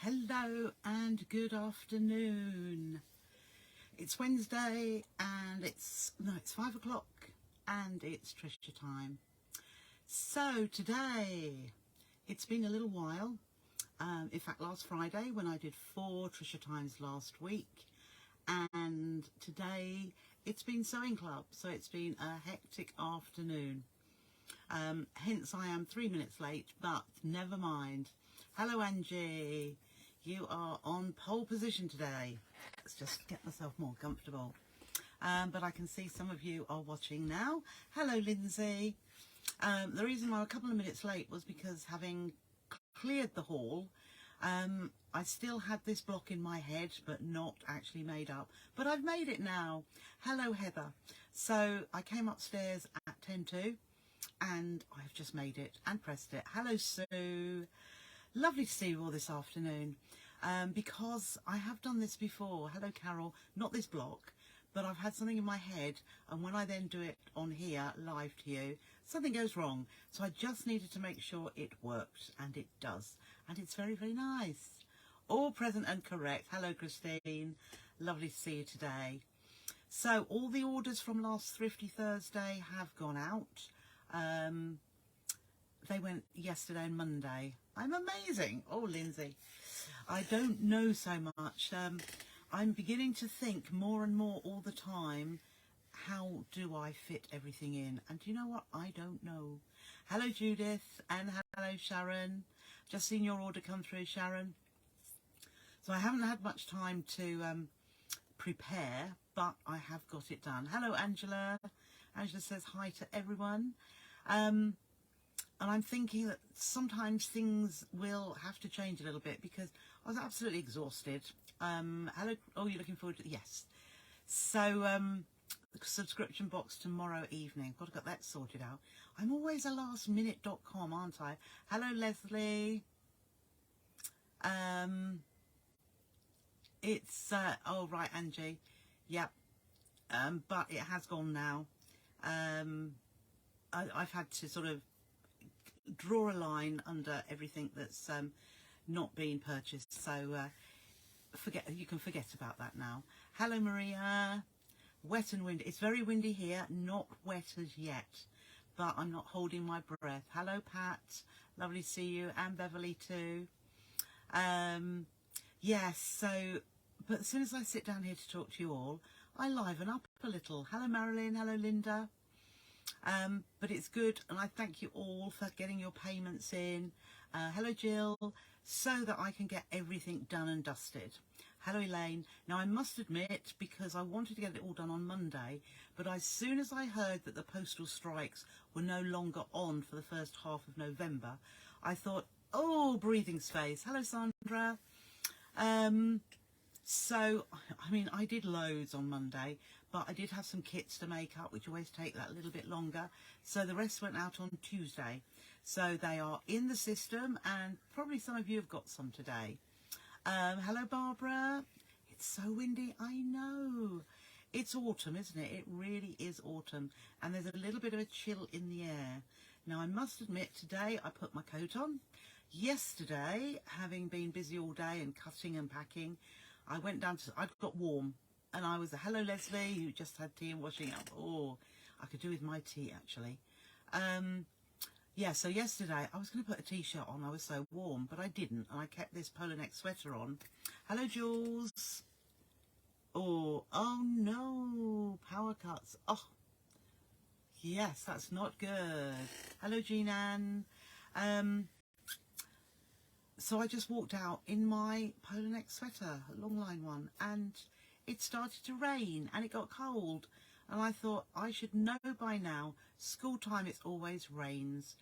Hello and good afternoon. It's Wednesday and it's 5 o'clock and it's Trisha time. So today, it's been a little while. In fact, last Friday when I did 4 Trisha times last week, and today it's been sewing club, so it's been a hectic afternoon. Hence I am 3 minutes late, but never mind. Hello Angie, you are on pole position today. Let's just get myself more comfortable. But I can see some of you are watching now. Hello Lindsay. The reason why I'm a couple of minutes late was because having cleared the hall, I still had this block in my head but not actually made up, but I've made it now. Hello Heather. So I came upstairs at 10 to and I've just made it and pressed it. Hello Sue, lovely to see you all this afternoon. Because I have done this before. Hello Carol, not this block, but I've had something in my head, and when I then do it on here live to you, something goes wrong. So I just needed to make sure it worked, and it does, and it's very, very nice. All present and correct. Hello Christine, lovely to see you today. So all the orders from last Thrifty Thursday have gone out. They went yesterday and Monday. I'm amazing. Oh Lindsay, I don't know so much. I'm beginning to think more and more all the time, how do I fit everything in? And do you know what? I don't know. Hello Judith, and hello Sharon. Just seen your order come through, Sharon. So I haven't had much time to prepare, but I have got it done. Hello Angela. Angela says hi to everyone. And I'm thinking that sometimes things will have to change a little bit because I was absolutely exhausted. Hello. Oh, you're looking forward to, yes. So subscription box tomorrow evening. Got to get that sorted out. I'm always a lastminute.com, aren't I? Hello Leslie. It's oh right Angie, yep. But it has gone now. I've had to sort of draw a line under everything that's not being purchased, so you can forget about that now. Hello Maria. Wet and windy. It's very windy here, not wet as yet, but I'm not holding my breath. Hello Pat, lovely to see you, and Beverly too. Yes, so but as soon as I sit down here to talk to you all, I liven up a little. Hello Marilyn, hello Linda. But it's good, and I thank you all for getting your payments in. Hello Jill, so that I can get everything done and dusted. Hello Elaine. Now I must admit, because I wanted to get it all done on Monday, but as soon as I heard that the postal strikes were no longer on for the first half of November, I thought, oh, breathing space. Hello Sandra. So, I mean, I did loads on Monday, but I did have some kits to make up, which always take that little bit longer. So the rest went out on Tuesday. So they are in the system, and probably some of you have got some today. Hello, Barbara. It's so windy. I know. It's autumn, isn't it? It really is autumn. And there's a little bit of a chill in the air. Now, I must admit, today I put my coat on. Yesterday, having been busy all day and cutting and packing, I went down to, I got warm, and I was a hello Leslie, who just had tea and washing up. Oh, I could do with my tea actually. Yeah, so yesterday I was going to put a t-shirt on, I was so warm, but I didn't, and I kept this polo neck sweater on. Hello Jules. Oh no, power cuts. Oh, yes, that's not good. Hello Jean-Anne. So I just walked out in my polo neck sweater, a long line one, and it started to rain and it got cold. And I thought, I should know by now, school time it always rains,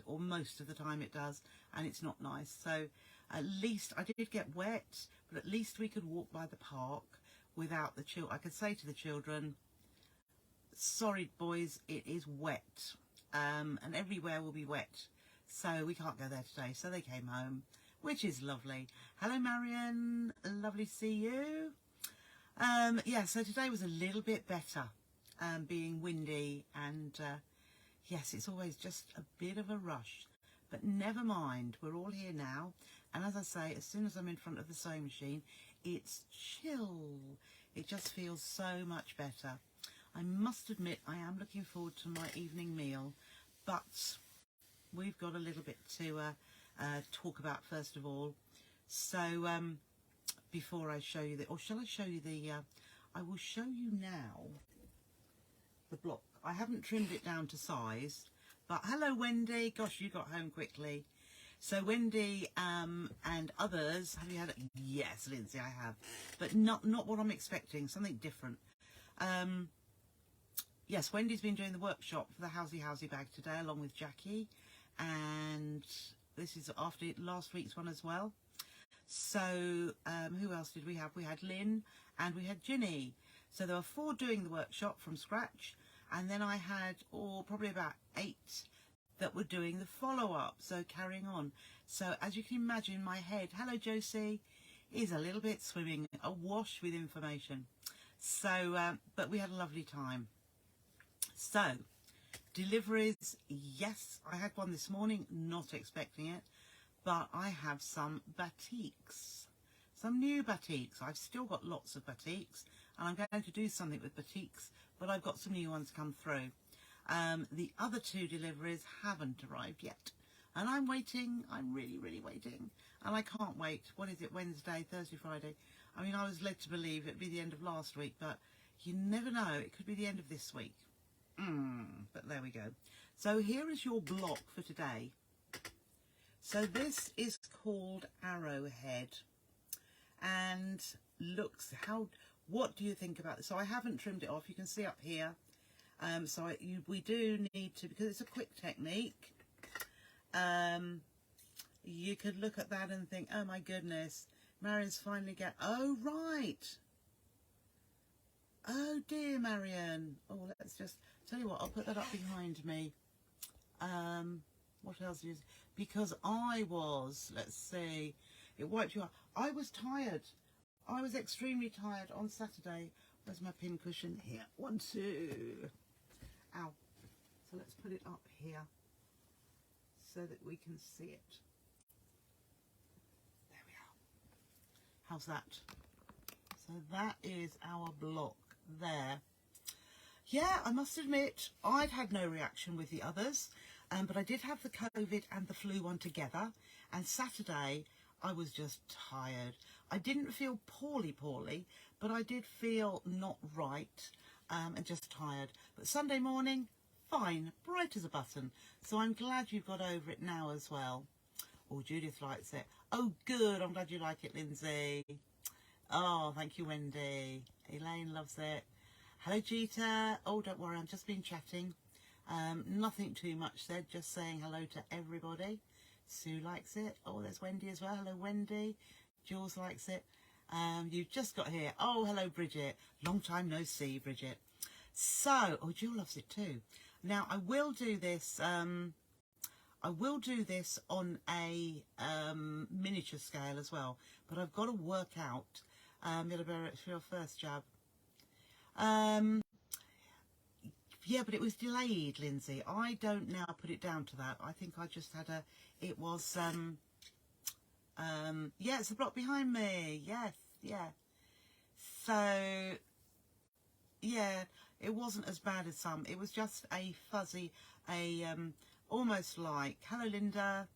or most of the time it does, and it's not nice. So at least I did get wet, but at least we could walk by the park without the children. I could say to the children, sorry boys, it is wet, and everywhere will be wet. So we can't go there today, so they came home, which is lovely. Hello Marion, lovely to see you. Yeah, so today was a little bit better, being windy, and yes, it's always just a bit of a rush, but never mind, we're all here now. And as I say, as soon as I'm in front of the sewing machine, it's chill. It just feels so much better. I must admit, I am looking forward to my evening meal, but we've got a little bit to talk about first of all. So before I show you or shall I show you I will show you now the block. I haven't trimmed it down to size, but hello Wendy, gosh, you got home quickly. So Wendy and others, have you had it? Yes, Lindsay, I have, but not what I'm expecting, something different. Yes, Wendy's been doing the workshop for the Housey bag today along with Jackie, and this is after last week's one as well. So who else did we have? We had Lynn and we had Ginny. So there were 4 doing the workshop from scratch, and then I had probably about 8 that were doing the follow-up, so carrying on. So as you can imagine, my head, hello Josie, is a little bit swimming, awash with information. So but we had a lovely time. So deliveries, yes, I had one this morning, not expecting it, but I have some batiks, some new batiks. I've still got lots of batiks, and I'm going to do something with batiks, but I've got some new ones come through. The other 2 deliveries haven't arrived yet, and I'm waiting. I'm really waiting, and I can't wait. What is it, Wednesday, Thursday, Friday? I mean, I was led to believe it'd be the end of last week, but you never know, it could be the end of this week. But there we go. So here is your block for today. So this is called Arrowhead, and looks what do you think about this? So I haven't trimmed it off, you can see up here. So we do need to, because it's a quick technique, you could look at that and think, oh my goodness, Marion's finally oh right, oh dear Marion. Oh, let's just tell you what, I'll put that up behind me. What else is, because let's see, it wiped you out. I was tired. I was extremely tired on Saturday. Where's my pin cushion? Here, 1, 2. Ow. So let's put it up here so that we can see it. There we are. How's that? So that is our block there. Yeah, I must admit, I'd had no reaction with the others, but I did have the COVID and the flu one together, and Saturday I was just tired. I didn't feel poorly, but I did feel not right, and just tired. But Sunday morning, fine, bright as a button. So I'm glad you've got over it now as well. Oh, Judith likes it. Oh, good, I'm glad you like it, Lindsay. Oh, thank you, Wendy. Elaine loves it. Hello, Jeeta. Oh, don't worry, I've just been chatting. Nothing too much said, just saying hello to everybody. Sue likes it. Oh, there's Wendy as well. Hello, Wendy. Jules likes it. You've just got here. Oh, hello, Bridget. Long time no see, Bridget. So, oh, Jill loves it too. Now, I will do this on a miniature scale as well, but I've got to work out. It's your first jab. Yeah, but it was delayed, Lindsay. I don't now put it down to that. I think I just had it was, yeah, it's a block behind me. Yes, yeah. So, yeah, it wasn't as bad as some. It was just a fuzzy, almost like, hello, Linda,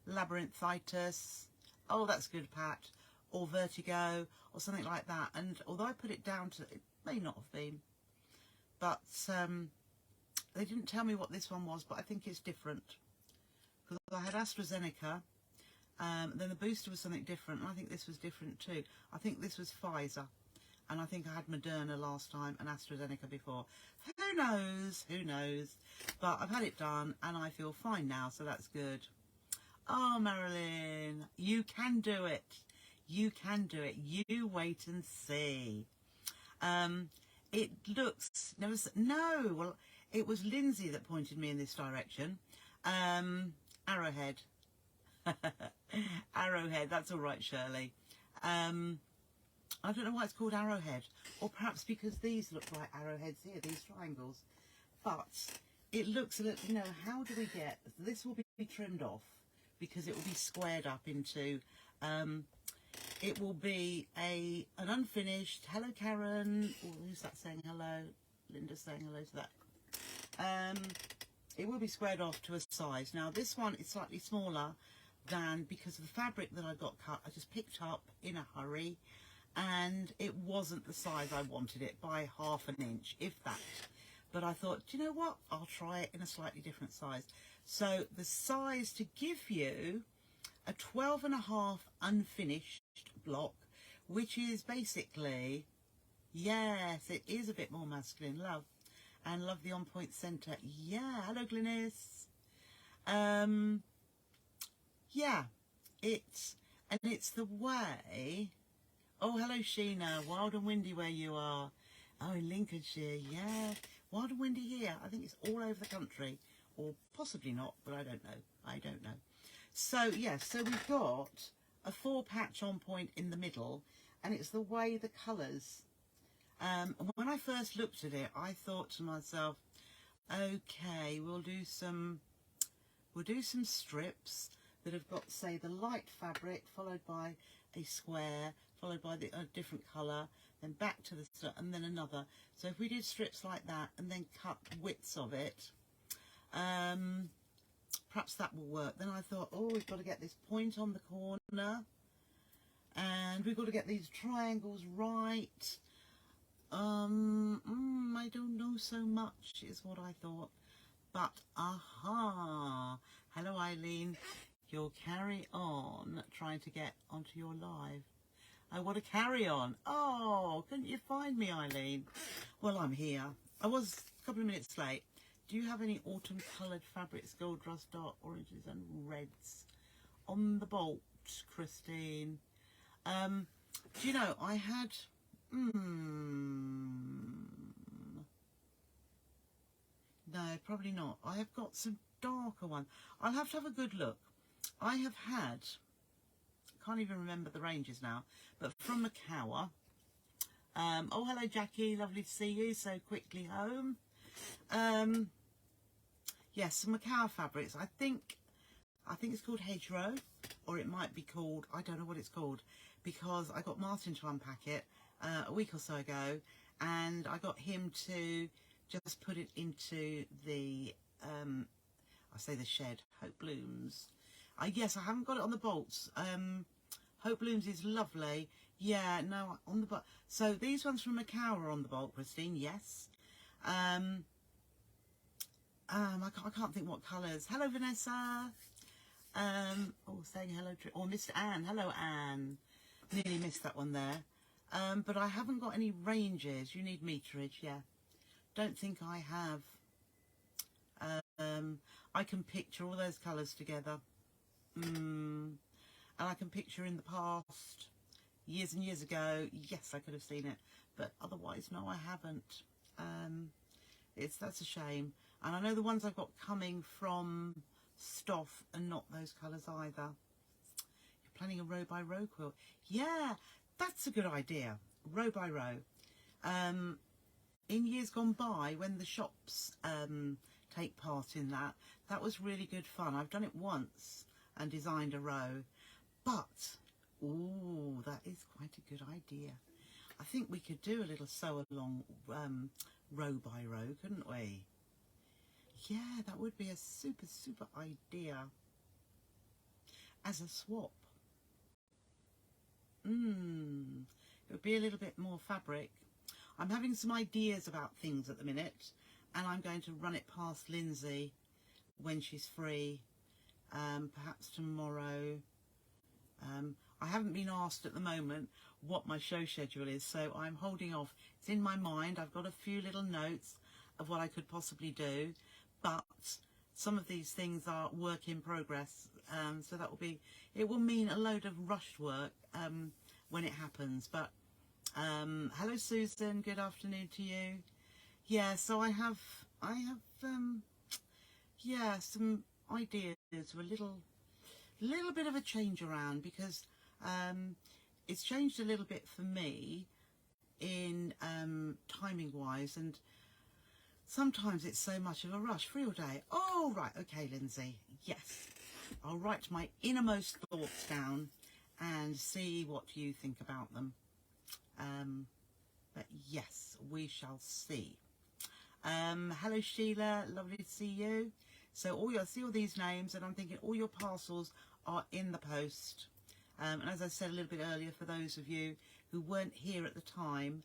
labyrinthitis. Oh, that's good, Pat. Or vertigo, or something like that. And although I put it down to, it may not have been, but they didn't tell me what this one was, but I think it's different. Because I had AstraZeneca, then the booster was something different, and I think this was different too. I think this was Pfizer, and I think I had Moderna last time and AstraZeneca before. Who knows? Who knows? But I've had it done, and I feel fine now, so that's good. Oh, Marilyn, you can do it. You can do it. You wait and see. It looks, well, it was Lindsay that pointed me in this direction. Arrowhead. Arrowhead, that's all right, Shirley. I don't know why it's called Arrowhead, or perhaps because these look like arrowheads here, these triangles. But it looks a little, you know, how do we get, this will be trimmed off because it will be squared up into, it will be an unfinished, hello Karen, oh, who's that saying hello? Linda's saying hello to that. It will be squared off to a size. Now this one is slightly smaller than, because of the fabric that I got cut, I just picked up in a hurry, and it wasn't the size I wanted it by ½ an inch, if that. But I thought, do you know what? I'll try it in a slightly different size. So the size to give you a 12.5 unfinished block, which is basically, yes, it is a bit more masculine, love. And love the on point centre. Yeah, hello Glynis. Yeah, it's the way. Oh, hello Sheena, wild and windy where you are. Oh, in Lincolnshire, yeah. Wild and windy here. I think it's all over the country, or possibly not, but I don't know. So, yeah, so we've got a 4-patch on point in the middle, and it's the way the colours. When I first looked at it, I thought to myself, okay, we'll do some strips that have got, say, the light fabric followed by a square, followed by a different colour, then back to the and then another. So if we did strips like that and then cut widths of it, perhaps that will work. Then I thought, oh, we've got to get this point on the corner, and we've got to get these triangles right. I don't know so much is what I thought, but aha, hello Eileen, you'll carry on trying to get onto your live. I want to carry on. Oh, couldn't you find me, Eileen? Well, I'm here. I was a couple of minutes late. Do you have any autumn coloured fabrics, gold, rust, dark, oranges and reds on the bolt, Christine? Do you know, I had... No, probably not. I have got some darker ones. I'll have to have a good look. I have had... can't even remember the ranges now, but from Macawa. Oh, hello Jackie, lovely to see you so quickly home. Yes, some Macawa fabrics. I think it's called Hedgerow, or it might be called, I don't know what it's called, because I got Martin to unpack it a week or so ago, and I got him to just put it into the, I say the shed, Hope Blooms. Yes, I haven't got it on the bolts. Hope Blooms is lovely. Yeah, no, on the bolt. So these ones from Macawa are on the bolt, Christine, yes. I can't think what colours. Hello, Vanessa. Oh, saying hello, or Mr. Anne. Hello, Anne. Nearly missed that one there. But I haven't got any ranges. You need meterage, yeah. Don't think I have. I can picture all those colours together. And I can picture in the past, years and years ago, yes, I could have seen it. But otherwise, no, I haven't. That's a shame. And I know the ones I've got coming from Stoff are not those colours either. You're planning a row by row quilt. Yeah, that's a good idea. Row by row. In years gone by, when the shops take part in that, that was really good fun. I've done it once and designed a row. But, ooh, that is quite a good idea. I think we could do a little sew along row by row, couldn't we? Yeah, that would be a super, super idea. As a swap. It would be a little bit more fabric. I'm having some ideas about things at the minute, and I'm going to run it past Lindsay when she's free, perhaps tomorrow. I haven't been asked at the moment what my show schedule is, so I'm holding off. It's in my mind. I've got a few little notes of what I could possibly do, but some of these things are work in progress, so that will be, it will mean a load of rushed work when it happens. But hello Susan, good afternoon to you. Yeah, so I have yeah, some ideas for a little bit of a change around, because it's changed a little bit for me in timing wise, and sometimes it's so much of a rush. Free all day. Oh, right. Okay, Lindsay. Yes. I'll write my innermost thoughts down and see what you think about them. But yes, we shall see. Hello, Sheila. Lovely to see you. So I see all these names, and I'm thinking all your parcels are in the post. And as I said a little bit earlier, for those of you who weren't here at the time,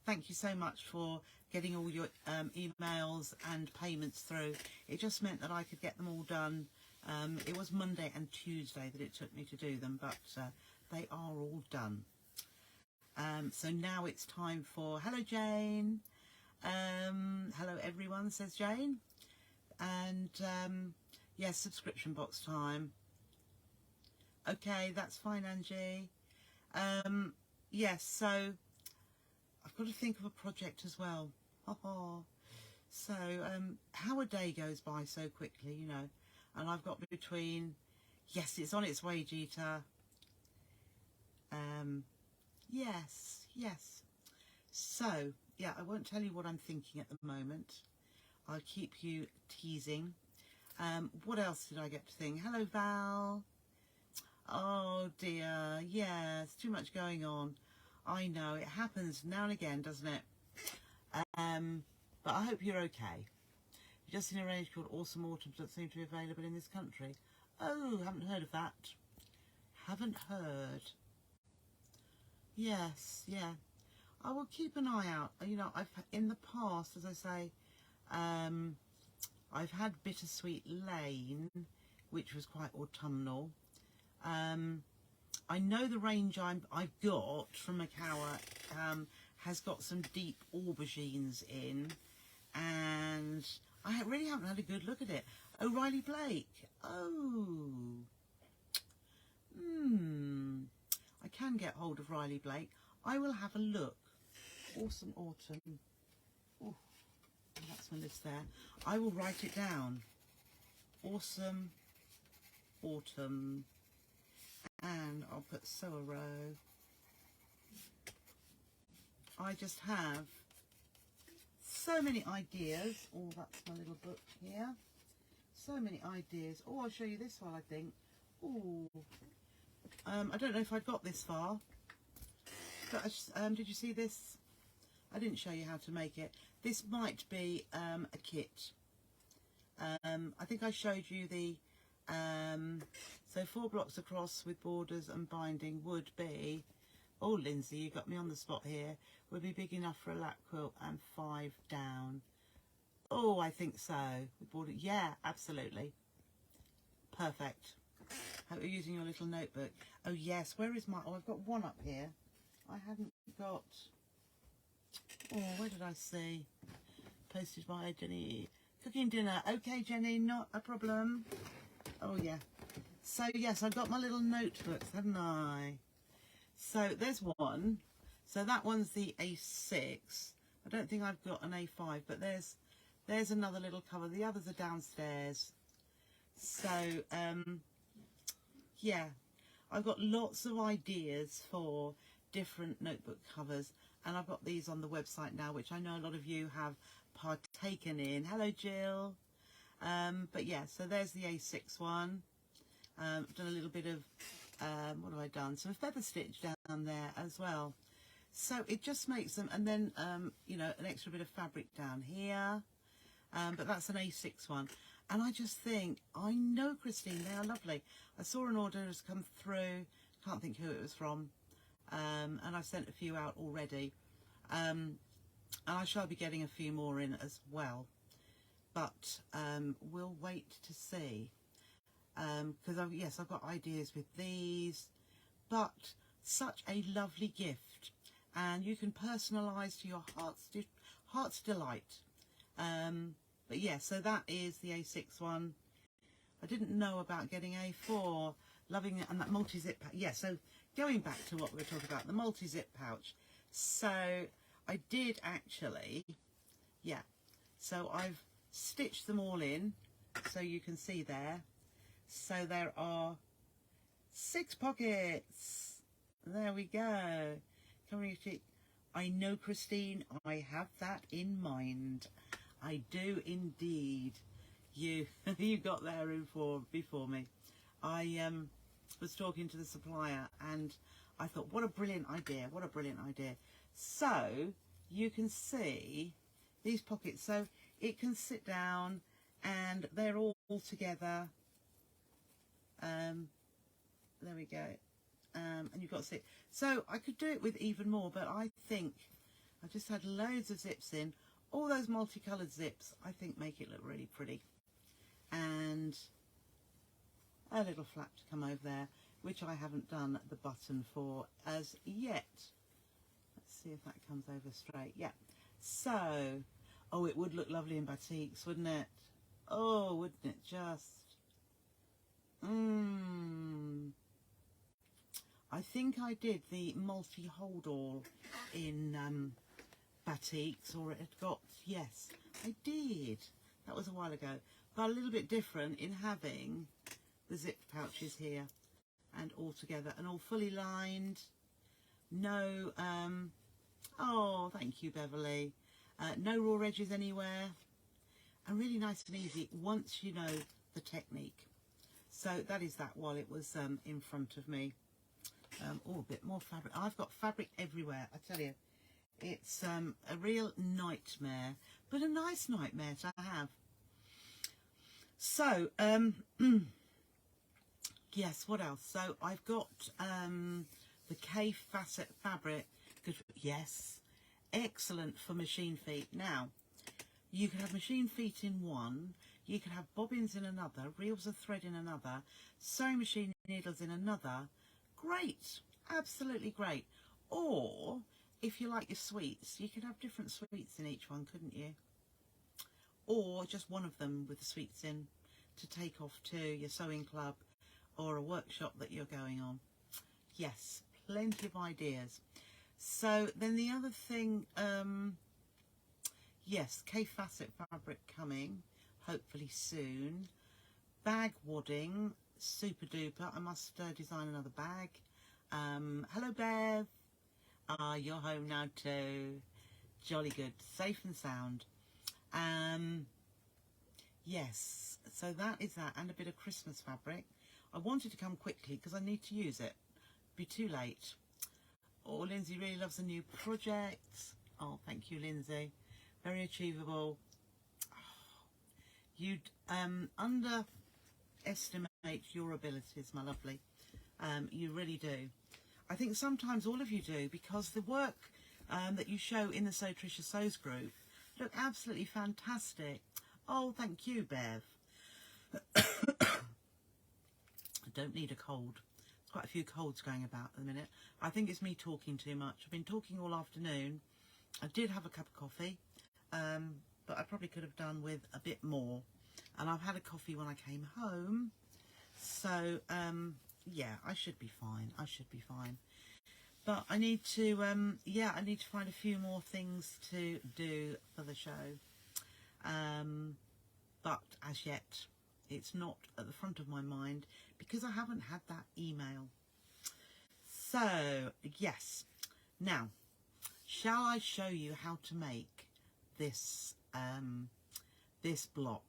thank you so much for getting all your emails and payments through. It just meant that I could get them all done. It was Monday and Tuesday that it took me to do them, but they are all done. So now it's time for, hello Jane, hello everyone, says Jane, and yes, subscription box time. Okay, that's fine, Angie. Yes, so I've got to think of a project as well. So how a day goes by so quickly, you know, and I've got between, yes, it's on its way, Gita. Yes. So, yeah, I won't tell you what I'm thinking at the moment. I'll keep you teasing. What else did I get to think? Hello, Val. Oh, dear. Yeah, it's too much going on. I know, it happens now and again, doesn't it? But I hope you're okay. Just in a range called Awesome Autumns that seem to be available in this country. Oh, haven't heard of that. Haven't heard. Yes, yeah. I will keep an eye out. You know, I've in the past, as I say, I've had Bittersweet Lane, which was quite autumnal. I know the range I've got from Makawa has got some deep aubergines in, and I really haven't had a good look at it. O'Reilly Blake. Oh. I can get hold of Riley Blake. I will have a look. Awesome Autumn. Oh, that's my list there. I will write it down. Awesome Autumn. And I'll put sew a row. I just have so many ideas. Oh, that's my little book here. So many ideas. Oh, I'll show you this one, I think. Oh. I don't know if I got this far, but did you see this? I didn't show you how to make it. This might be a kit. I think I showed you the, so 4 blocks across with borders and binding would be, oh Lindsay, you got me on the spot here, would be big enough for a lap quilt and 5 down. Oh, I think so. With border, yeah, absolutely. Perfect. Hope you're using your little notebook. Oh yes, where is my, oh, I've got one up here. I hadn't got, oh, where did I see? Posted by Jenny. Cooking dinner. Okay, Jenny, not a problem. Oh yeah. So yes, I've got my little notebooks, haven't I? So there's one. So that one's the A6. I don't think I've got an A5, but there's another little cover. The others are downstairs. So yeah, I've got lots of ideas for different notebook covers, and I've got these on the website now, which I know a lot of you have partaken in. Hello, Jill. But yeah, so there's the A6 one. I've done a little bit of, what have I done? Some feather stitch down there as well. So it just makes them, and then, you know, an extra bit of fabric down here. But that's an A6 one. And I just think, I know, Christine, they are lovely. I saw an order has come through, can't think who it was from, and I've sent a few out already. And I shall be getting a few more in as well. But we'll wait to see. Because, yes, I've got ideas with these. But such a lovely gift. And you can personalise to your heart's delight. But yeah, so that is the A6 one. I didn't know about getting A4. Loving it, and that multi-zip pouch. Yeah, so going back to what we were talking about, the multi-zip pouch. So I did actually, yeah. So I've stitched them all in, so you can see there. So there are 6 pockets. There we go. Community. I know, Christine, I have that in mind. I do indeed. You you got there before me. I was talking to the supplier and I thought, what a brilliant idea, what a brilliant idea. So you can see these pockets, so it can sit down and they're all together. There we go. And you've got to see. So I could do it with even more, but I think I just had loads of zips in. All those multicoloured zips, I think, make it look really pretty. And a little flap to come over there, which I haven't done the button for as yet. Let's see if that comes over straight. Yeah. So, oh, it would look lovely in batiks, wouldn't it? Oh, wouldn't it just? I think I did the multi-hold all in batiks, or it had got, yes, I did. That was a while ago. But a little bit different in having the zip pouches here and all together and all fully lined. No, oh, thank you, Beverly. No raw edges anywhere. And really nice and easy once you know the technique. So that is that while it was in front of me. Oh, a bit more fabric. I've got fabric everywhere, I tell you. It's a real nightmare, but a nice nightmare to have. So, yes, what else? So I've got the K facet fabric. Good, yes, excellent for machine feet. Now, you can have machine feet in one, you can have bobbins in another, reels of thread in another, sewing machine needles in another. Great, absolutely great. Or if you like your sweets, you could have different sweets in each one, couldn't you? Or just one of them with the sweets in to take off to your sewing club or a workshop that you're going on. Yes, plenty of ideas. So then the other thing, yes, K facet fabric coming, hopefully soon. Bag wadding, super duper. I must design another bag. Hello, Bev. Ah, you're home now too. Jolly good, safe and sound. Yes, so that is that, and a bit of Christmas fabric. I wanted to come quickly because I need to use it. Be too late. Oh, Lindsay really loves the new project. Oh, thank you, Lindsay. Very achievable. Oh, you'd underestimate your abilities, my lovely. You really do. I think sometimes all of you do, because the work that you show in the Sew Trisha Sews group look absolutely fantastic. Oh, thank you, Bev. I don't need a cold. There's quite a few colds going about at the minute. I think it's me talking too much. I've been talking all afternoon. I did have a cup of coffee, but I probably could have done with a bit more. And I've had a coffee when I came home. So, yeah, I should be fine. I should be fine. But I need to, yeah, I need to find a few more things to do for the show. But as yet, it's not at the front of my mind because I haven't had that email. So, yes. Now, shall I show you how to make this, this block?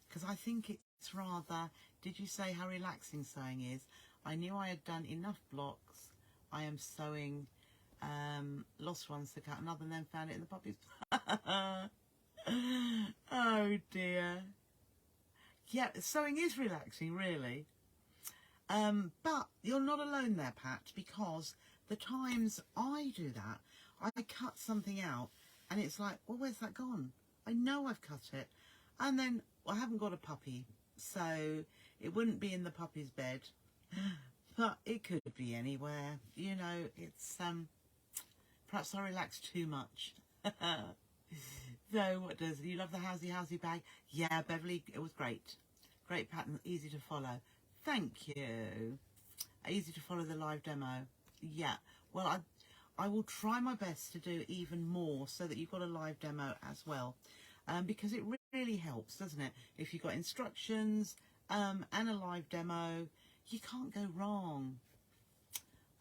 Because I think it's rather, did you say how relaxing sewing is? I knew I had done enough blocks. I am sewing lost ones to cut another and then found it in the puppies. Oh dear. Yeah, sewing is relaxing, really. But you're not alone there, Pat, because the times I do that, I cut something out and it's like, well, where's that gone? I know I've cut it. And then I haven't got a puppy, so it wouldn't be in the puppy's bed. But it could be anywhere. You know, it's, perhaps I relax too much. So what does, you love the housey bag? Yeah, Beverly, it was great. Great pattern, easy to follow. Thank you. Easy to follow the live demo. Yeah, well, I will try my best to do even more so that you've got a live demo as well. Because it really helps, doesn't it? If you've got instructions and a live demo, you can't go wrong.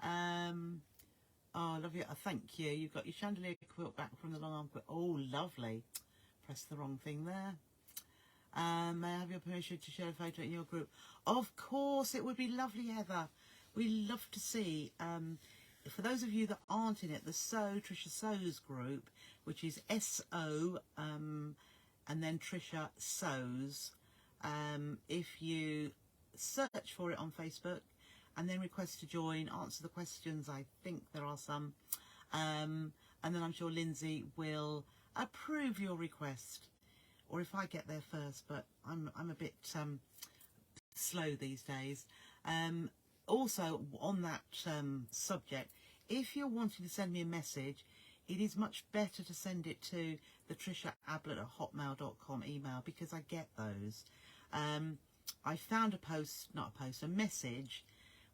Oh, I love you. Thank you. You've got your chandelier quilt back from the long arm quilt. Oh, lovely. pressed the wrong thing there. May I have your permission to share a photo in your group? Of course, it would be lovely, Heather. We love to see. For those of you that aren't in it, the Trisha Sews group, which is SO, and then Trisha Sews. If you search for it on Facebook and then request to join, answer the questions. I think there are some. And then I'm sure Lindsay will approve your request. Or if I get there first, but I'm a bit slow these days. Also, on that subject, if you're wanting to send me a message, it is much better to send it to the trisha@hotmail.com email, because I get those. I found a message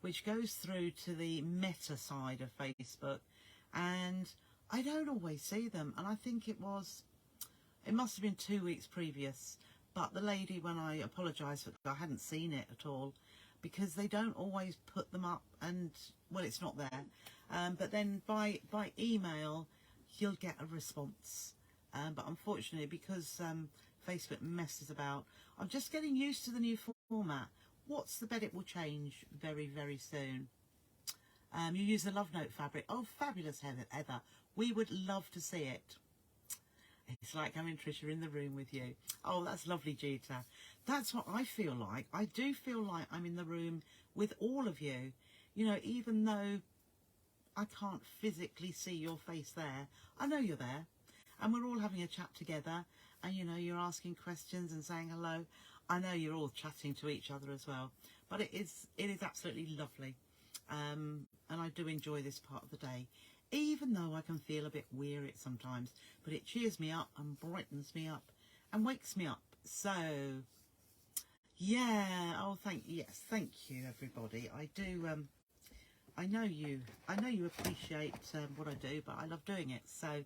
which goes through to the meta side of Facebook, and I don't always see them. And I think it must have been 2 weeks previous, but the lady, when I apologised, I hadn't seen it at all, because they don't always put them up, and well, it's not there. But then by email you'll get a response, but unfortunately, because Facebook messes about, I'm just getting used to the new format. What's the bet it will change very, very soon. You use the Love Note fabric. Oh, fabulous, Heather. We would love to see it. It's like having Trisha in the room with you. Oh, that's lovely, Gita. That's what I feel like. I do feel like I'm in the room with all of you. You know, even though I can't physically see your face there, I know you're there. And we're all having a chat together. And, you know, you're asking questions and saying hello. I know you're all chatting to each other as well. But it is absolutely lovely. And I do enjoy this part of the day, even though I can feel a bit weary sometimes, but it cheers me up and brightens me up and wakes me up. So yeah, oh thank you everybody. I do I know you appreciate what I do, but I love doing it, so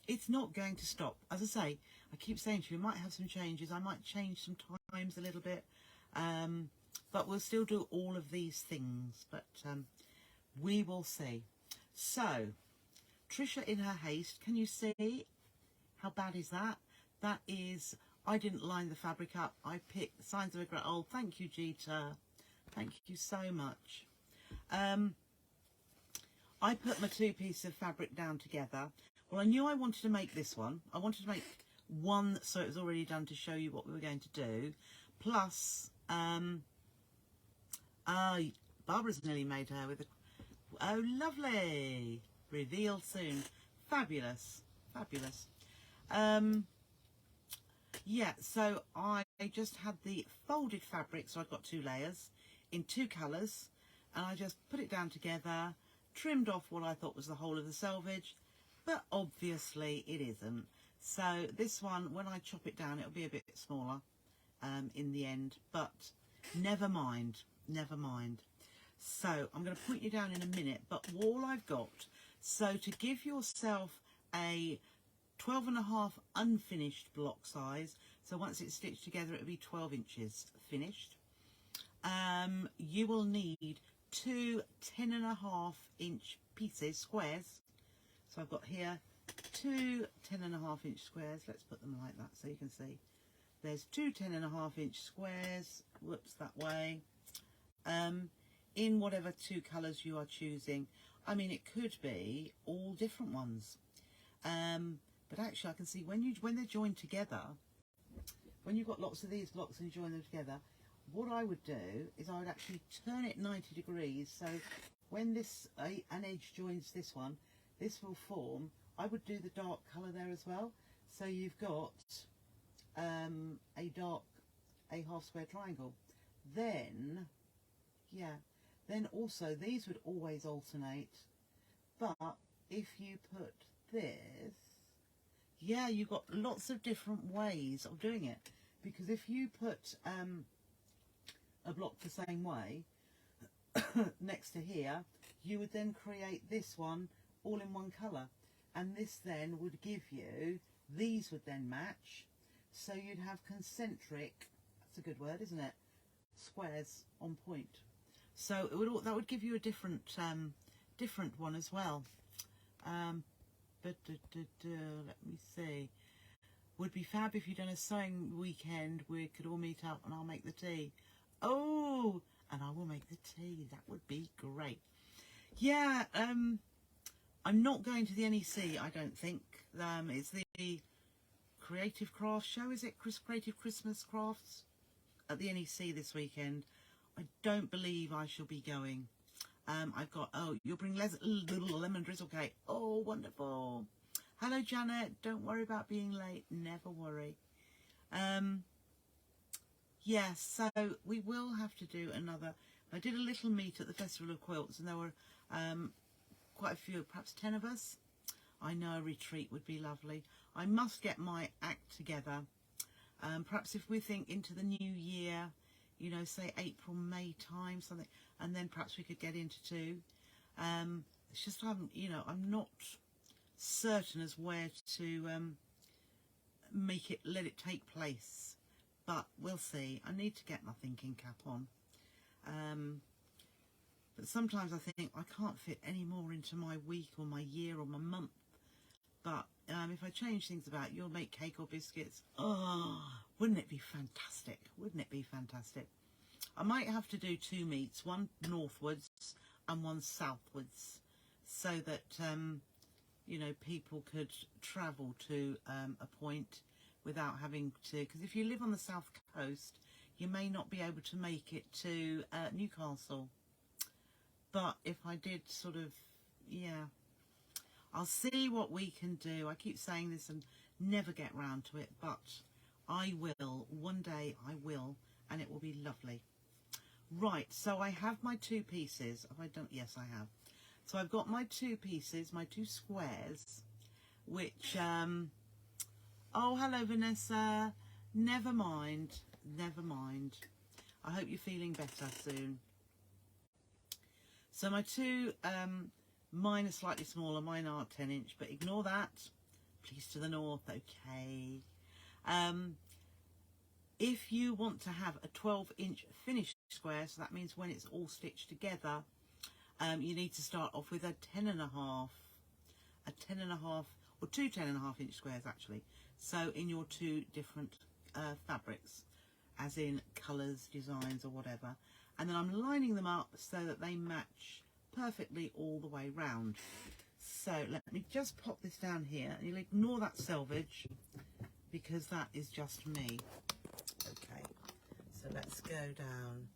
it's not going to stop. As I say, I keep saying to you, we might have some changes. I might change some times a little bit, but we'll still do all of these things, but we will see. So Trisha in her haste, can you see how bad is that? That is, I didn't line the fabric up. I picked signs of regret. Oh, thank you, Gita. Thank you so much. I put my 2 pieces of fabric down together. Well, I knew I wanted to make this one. I wanted to make one so it was already done to show you what we were going to do. Plus, Barbara's nearly made her with a... Oh, lovely. Reveal soon. Fabulous. Fabulous. Yeah, so I just had the folded fabric, so I've got 2 layers in 2 colours, and I just put it down together, trimmed off what I thought was the whole of the selvage, but obviously it isn't. So this one, when I chop it down, it'll be a bit smaller in the end, but never mind, never mind. So I'm going to point you down in a minute, but all I've got, so to give yourself a 12.5 unfinished block size, so once it's stitched together it'll be 12 inches finished, you will need 2 10.5 inch pieces, squares. So I've got here 2 10.5 inch squares. Let's put them like that so you can see. There's 2 10.5 inch squares, whoops, that way, in whatever 2 colours you are choosing. I mean, it could be all different ones, but actually I can see when they're joined together, when you've got lots of these blocks and you join them together, what I would do is I would actually turn it 90 degrees, so when this an edge joins this one, this will form. I would do the dark colour there as well, so you've got a half square triangle. Then, yeah, then also these would always alternate, but if you put this, yeah, you've got lots of different ways of doing it, because if you put a block the same way next to here, you would then create this one all in one colour, and this then would give you, these would then match, so you'd have concentric, that's a good word, isn't it, squares on point. So it would, that would give you a different different one as well. But let me see. Would be fab if you'd done a sewing weekend. We could all meet up and I'll make the tea. Oh, and I will make the tea. That would be great. Yeah, I'm not going to the NEC, I don't think. It's the Creative Crafts show, is it? Creative Christmas Crafts at the NEC this weekend. I don't believe I shall be going. I've got, oh, you'll bring little lemon drizzle cake. Oh, wonderful. Hello, Janet. Don't worry about being late. Never worry. Yeah, so we will have to do another. I did a little meet at the Festival of Quilts, and there were quite a few, perhaps 10 of us. I know a retreat would be lovely. I must get my act together. Perhaps if we think into the new year, you know, say April, May time, something, and then perhaps we could get into two. It's just you know, I'm not certain as where to let it take place, but we'll see. I need to get my thinking cap on. But sometimes I think I can't fit any more into my week or my year or my month. But if I change things about, you'll make cake or biscuits. Oh, wouldn't it be fantastic? Wouldn't it be fantastic? I might have to do two meets, one northwards and one southwards, so that you know, people could travel to a point without having to, because if you live on the south coast, you may not be able to make it to Newcastle. But if I did sort of, yeah, I'll see what we can do. I keep saying this and never get round to it, but I will. One day I will, and it will be lovely. Right, so I have my two pieces. Have I done? Yes, I have. So I've got my two pieces, my two squares, which, oh, hello, Vanessa. Never mind, never mind. I hope you're feeling better soon. So my two, mine are slightly smaller, mine are 10-inch, but ignore that. Please to the north, okay. If you want to have a 12-inch finished square, so that means when it's all stitched together, you need to start off with a 10.5, or two 10.5-inch squares actually. So in your two different fabrics, as in colours, designs, or whatever. And then I'm lining them up so that they match perfectly all the way round. So let me just pop this down here, and you'll ignore that selvage because that is just me. Okay, so let's go down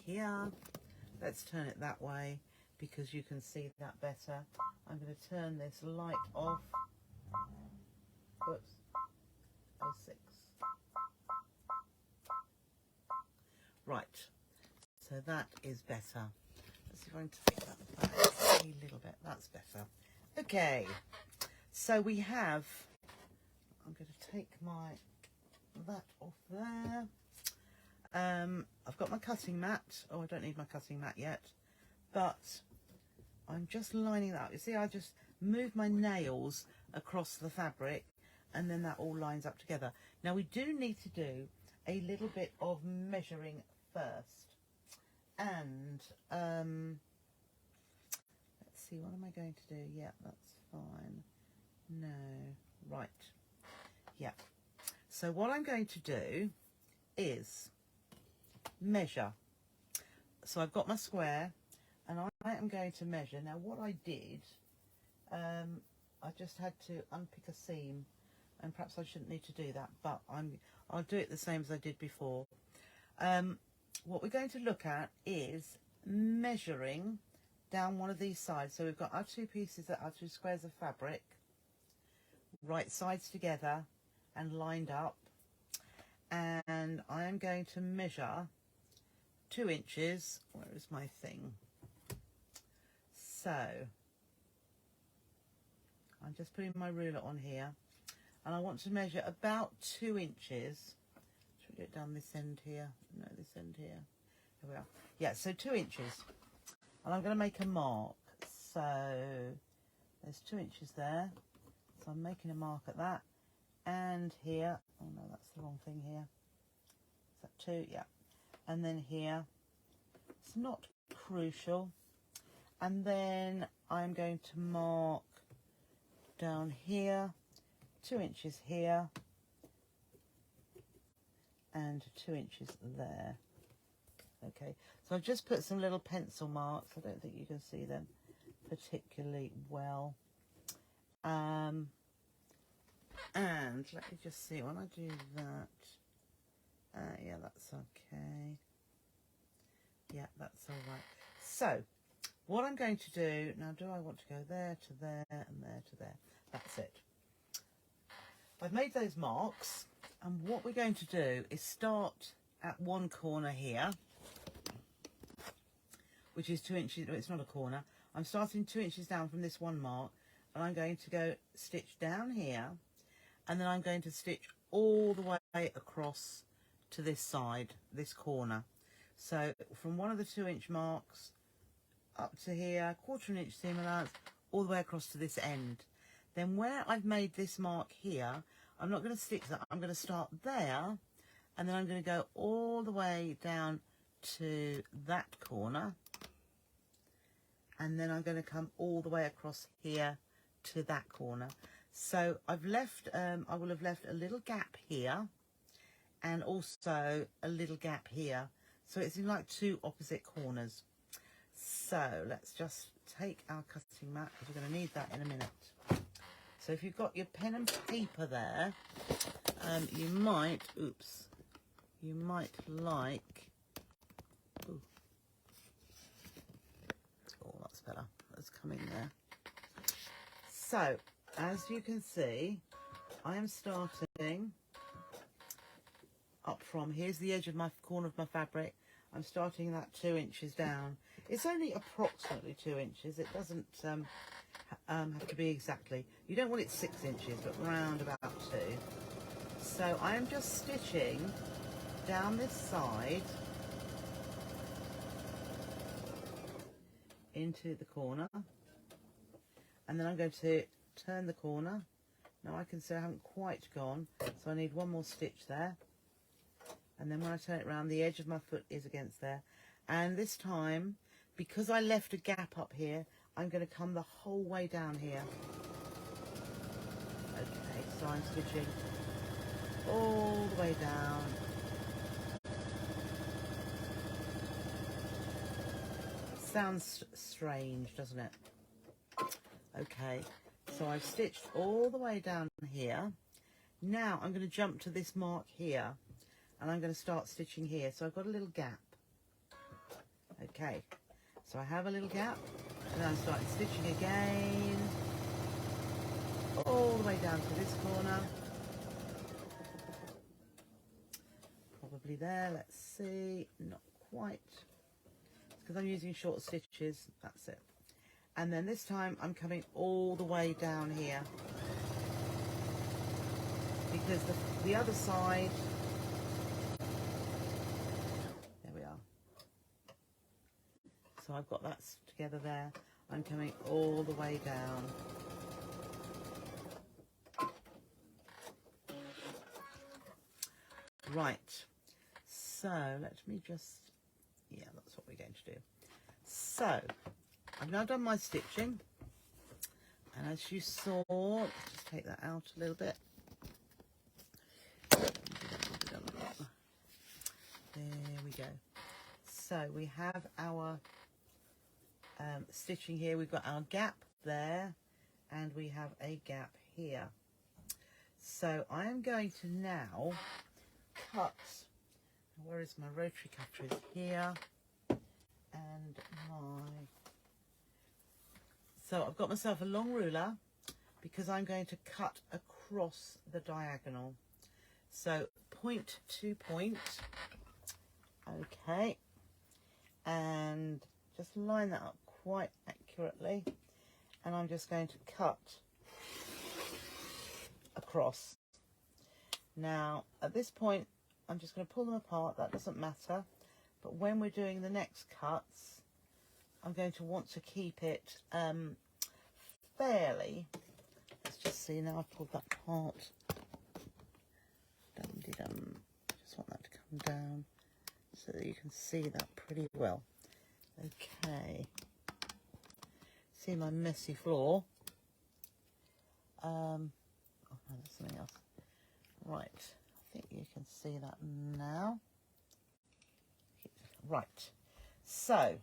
here. Let's turn it that way because you can see that better. I'm going to turn this light off. Oops. 06. Right, so that is better. Let's see if I can take that back a little bit. That's better. Okay, so we have, I'm going to take that off there. I've got my cutting mat. Oh, I don't need my cutting mat yet, but I'm just lining that up. You see, I just move my nails across the fabric, and then that all lines up together. Now we do need to do a little bit of measuring first, and let's see, what am I going to do? Yeah, that's fine. No, right, yeah. So what I'm going to do is measure. So I've got my square, and I am going to measure. Now what I did, I just had to unpick a seam, and perhaps I shouldn't need to do that, but I'll do it the same as I did before. What we're going to look at is measuring down one of these sides. So we've got our two pieces, that are two squares of fabric, right sides together and lined up, and I am going to measure 2 inches. Where is my thing? So I'm just putting my ruler on here, and I want to measure about 2 inches. Should we do it down this end here? No, this end here. Here we are. Yeah, so 2 inches. And I'm going to make a mark. So there's 2 inches there. So I'm making a mark at that. And here. Oh no, that's the wrong thing here. Is that 2? Yeah. And then here. It's not crucial. And then I'm going to mark down here, 2 inches here, and 2 inches there. Okay, so I've just put some little pencil marks. I don't think you can see them particularly well. And let me just see, when I do that, yeah, that's okay. Yeah, that's all right. So, what I'm going to do, now do I want to go there to there and there to there? That's it. I've made those marks, and what we're going to do is start at one corner here, which is 2 inches, it's not a corner. I'm starting 2 inches down from this one mark, and I'm going to go stitch down here, and then I'm going to stitch all the way across to this side, this corner. So from one of the 2 inch marks up to here, 1/4 inch seam allowance, all the way across to this end. Then where I've made this mark here, I'm not going to stitch that, I'm going to start there, and then I'm going to go all the way down to that corner, and then I'm going to come all the way across here to that corner. So I've left, I will have left a little gap here, and also a little gap here. So it's in like 2 opposite corners. So let's just take our cutting mat, because we're going to need that in a minute. So if you've got your pen and paper there, you might, you might like, oh, that's better, let's come in there. So, as you can see, I am starting up from, here's the edge of my corner of my fabric, I'm starting that 2 inches down. It's only approximately 2 inches, it doesn't have to be exactly. You don't want it 6 inches, but round about 2. So I am just stitching down this side into the corner, and then I'm going to turn the corner. Now I can see I haven't quite gone, so I need one more stitch there. And then when I turn it around, the edge of my foot is against there. And this time, because I left a gap up here, I'm going to come the whole way down here. Okay, so I'm stitching all the way down. Sounds strange, doesn't it? Okay, so I've stitched all the way down here. Now I'm going to jump to this mark here, and I'm going to start stitching here. So I've got a little gap. Okay, so I have a little gap, and then I'm starting stitching again, all the way down to this corner. Probably there, let's see, not quite. It's because I'm using short stitches, that's it. And then this time I'm coming all the way down here, because the other side, there we are. So I've got that together there. I'm coming all the way down. Right, so let me just, yeah, that's what we're going to do. So I've now done my stitching, and as you saw, let's just take that out a little bit. There we go. So we have our stitching here. We've got our gap there, and we have a gap here. So I am going to now cut, where is my rotary cutter? Is here, and so I've got myself a long ruler, because I'm going to cut across the diagonal. So point to point, okay, and just line that up quite accurately, and I'm just going to cut across. Now at this point I'm just going to pull them apart, that doesn't matter, but when we're doing the next cuts I'm going to want to keep it fairly, let's just see, now I've pulled that part, just want that to come down so that you can see that pretty well. Okay, see my messy floor. Oh no, that's something else. Right, think you can see that now. Right, so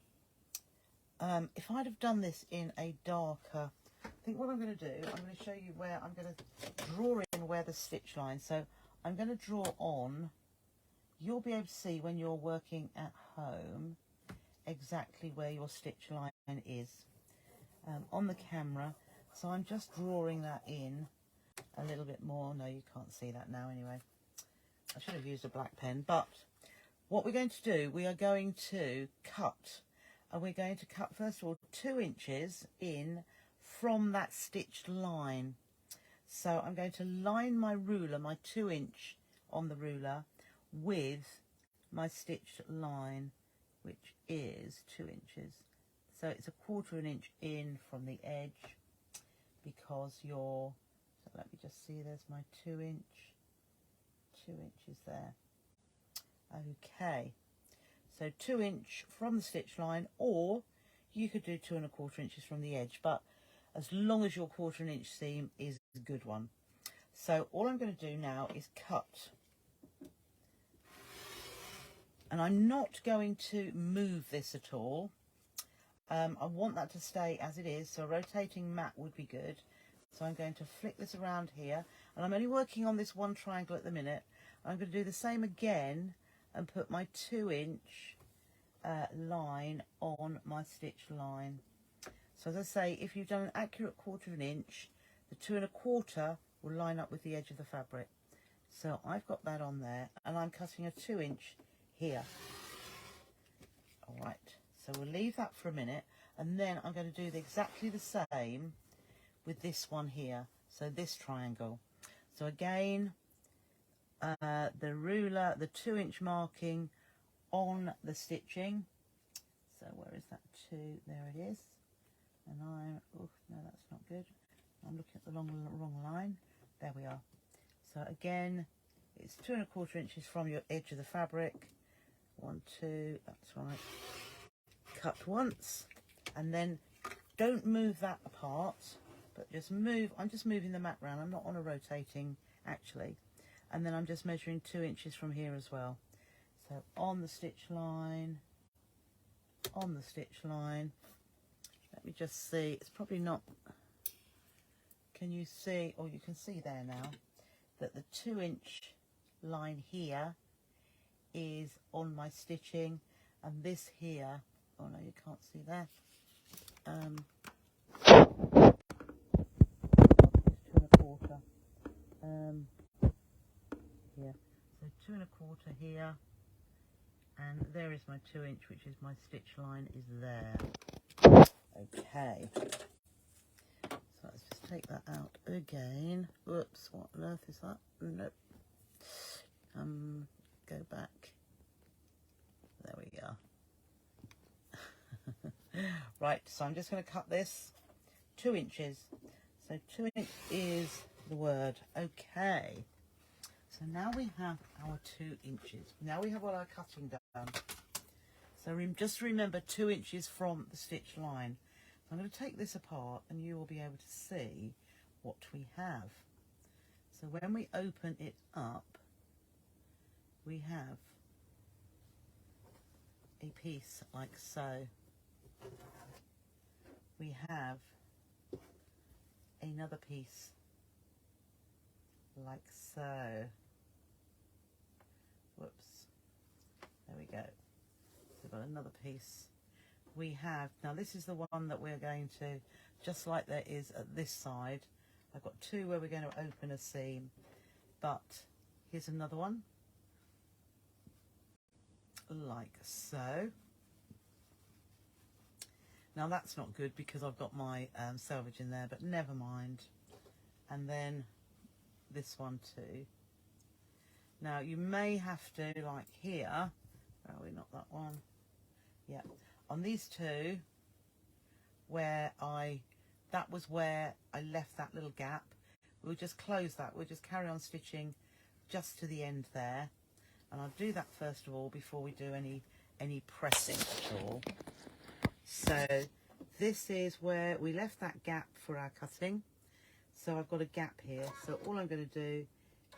if I'd have done this in a darker, I think what I'm going to do, I'm going to show you where I'm going to draw in where the stitch line. So I'm going to draw on, you'll be able to see when you're working at home exactly where your stitch line is on the camera. So I'm just drawing that in a little bit more. No, you can't see that now anyway. I should have used a black pen, but what we're going to do, we are going to cut, and we're going to cut first of all 2 inches in from that stitched line. So I'm going to line my ruler, my 2 inch on the ruler, with my stitched line, which is 2 inches. So it's 1/4 inch in from the edge, because you're, so let me just see, there's my 2 inch, 2 inches there. Okay, so 2 inch from the stitch line, or you could do 2 1/4 inches from the edge, but as long as your 1/4 inch seam is a good one. So all I'm going to do now is cut, and I'm not going to move this at all. I want that to stay as it is, so a rotating mat would be good. So I'm going to flick this around here, and I'm only working on this one triangle at the minute. I'm going to do the same again and put my 2 inch line on my stitch line. So as I say, if you've done an accurate 1/4 inch, the 2 1/4 will line up with the edge of the fabric. So I've got that on there, and I'm cutting a 2 inch here. All right, so we'll leave that for a minute, and then I'm going to do exactly the same with this one here, so this triangle. So again, the ruler, the 2 inch marking on the stitching. So where is that 2? There it is. And I'm, oh no, that's not good. I'm looking at the wrong line. There we are. So again, it's 2 1/4 inches from your edge of the fabric. 1, 2, that's right. Cut once, and then don't move that apart, but just move. I'm just moving the mat round. I'm not on a rotating actually. And then I'm just measuring 2 inches from here as well. So on the stitch line, on the stitch line. Let me just see, it's probably not, can you see, or you can see there now, that the 2 inch line here is on my stitching, and this here, oh no, you can't see there, it's 2 1/4, here, so 2 1/4 here, and there is my 2 inch, which is my stitch line, is there. Okay, so let's just take that out again. Whoops, what on earth is that? Nope. Go back. There we go. Right, so I'm just going to cut this 2 inches. So 2 inch is the word. Okay. So now we have our 2 inches. Now we have all our cutting done. So just remember 2 inches from the stitch line. So I'm going to take this apart, and you will be able to see what we have. So when we open it up, we have a piece like so. We have another piece like so. Whoops. There we go. So we've got another piece. We have, now this is the one that we're going to, just like there is at this side, I've got 2 where we're going to open a seam, but here's another one, like so. Now that's not good because I've got my selvage in there, but never mind. And then this one too. Now you may have to, like here, where are we, not that one, yeah, on these 2, where that was where I left that little gap, we'll just close that, we'll just carry on stitching just to the end there, and I'll do that first of all before we do any pressing at all. So this is where we left that gap for our cutting, so I've got a gap here, so all I'm going to do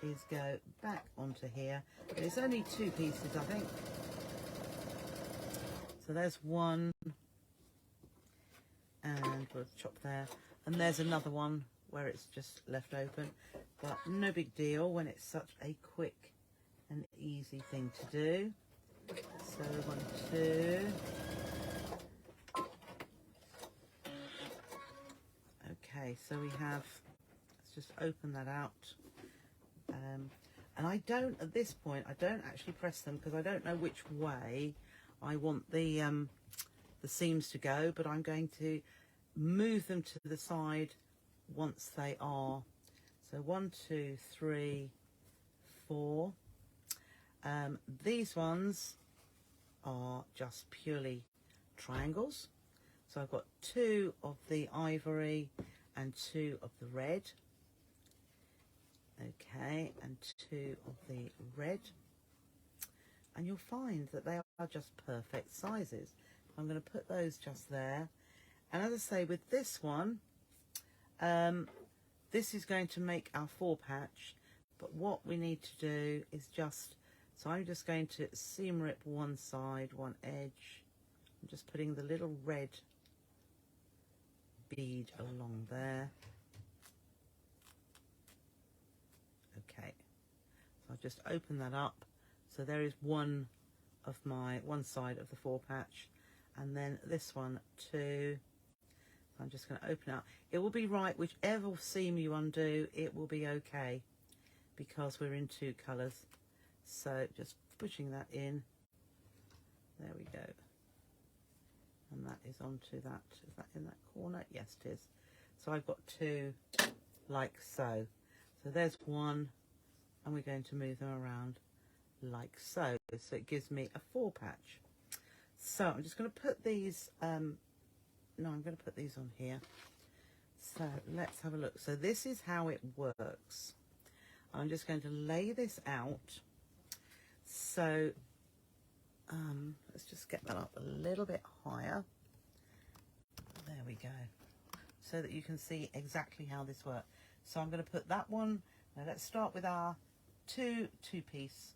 is go back onto here. It's only 2 pieces, I think. So there's one, and we'll chop there. And there's another one where it's just left open. But no big deal when it's such a quick and easy thing to do. So 1, 2. Okay, so we have, let's just open that out. And I don't, at this point, I don't actually press them because I don't know which way I want the seams to go, but I'm going to move them to the side once they are. So 1, 2, 3, 4. These ones are just purely triangles. So I've got 2 of the ivory and 2 of the red. Okay, and 2 of the red. And you'll find that they are just perfect sizes. I'm going to put those just there. And as I say, with this one, this is going to make our 4 patch. But what we need to do is just, so I'm just going to seam rip one side, one edge. I'm just putting the little red bead along there. Okay, so I'll just open that up. So there is one side of the 4 patch, and then this one too. So I'm just going to open it up. It will be right, whichever seam you undo, it will be okay, because we're in 2 colours. So just pushing that in. There we go. And that is onto that. Is that in that corner? Yes, it is. So I've got 2 like so. So there's one, and we're going to move them around like so. So it gives me a 4 patch. So I'm just going to put these, I'm going to put these on here. So let's have a look. So this is how it works. I'm just going to lay this out. So let's just get that up a little bit higher. There we go. So that you can see exactly how this works. So I'm going to put that one. Now let's start with our 2 2-piece.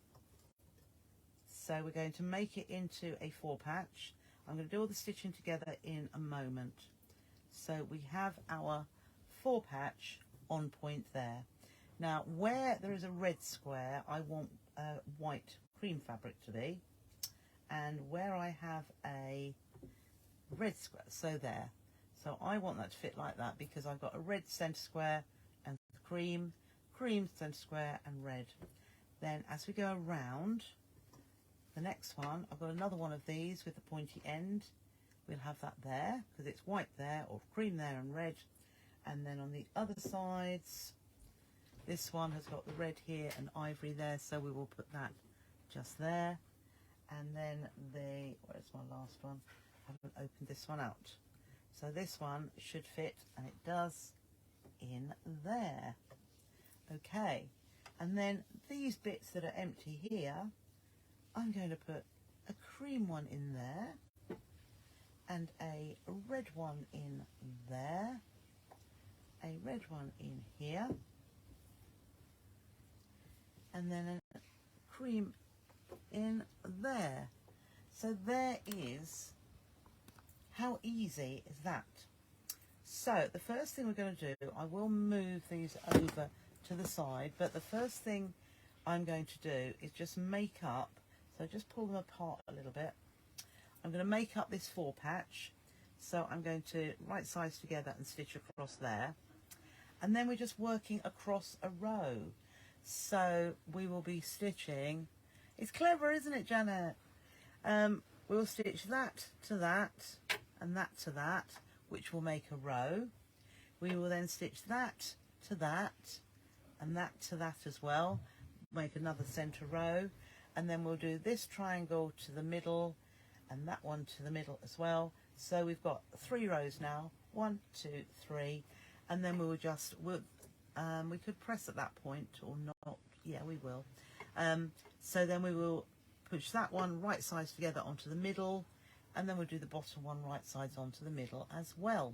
So we're going to make it into a 4 patch. I'm going to do all the stitching together in a moment. So we have our 4 patch on point there. Now where there is a red square, I want white cream fabric to be. And where I have a red square, so there. So I want that to fit like that because I've got a red centre square and cream centre square and red. Then as we go around the next one, I've got another one of these with the pointy end. We'll have that there because it's white there, or cream there and red. And then on the other sides, this one has got the red here and ivory there, so we will put that just there. And then where's my last one? I haven't opened this one out. So this one should fit, and it does, in there. Okay, and then these bits that are empty here, I'm going to put a cream one in there, and a red one in there, a red one in here, and then a cream in there. So there is, how easy is that? So the first thing we're going to do, I will move these over to the side, but the first thing I'm going to do is just make up, so just pull them apart a little bit. I'm going to make up this 4 patch, so I'm going to right sides together and stitch across there, and then we're just working across a row. So we will be stitching, it's clever, isn't it, Janet? We'll stitch that to that and that to that, which will make a row. We will then stitch that to that and that to that as well, make another centre row, and then we'll do this triangle to the middle and that one to the middle as well. So we've got 3 rows now, 1, 2, 3, and then we will just, we could press at that point or not, yeah we will. So then we will push that one right sides together onto the middle, and then we'll do the bottom one right sides onto the middle as well.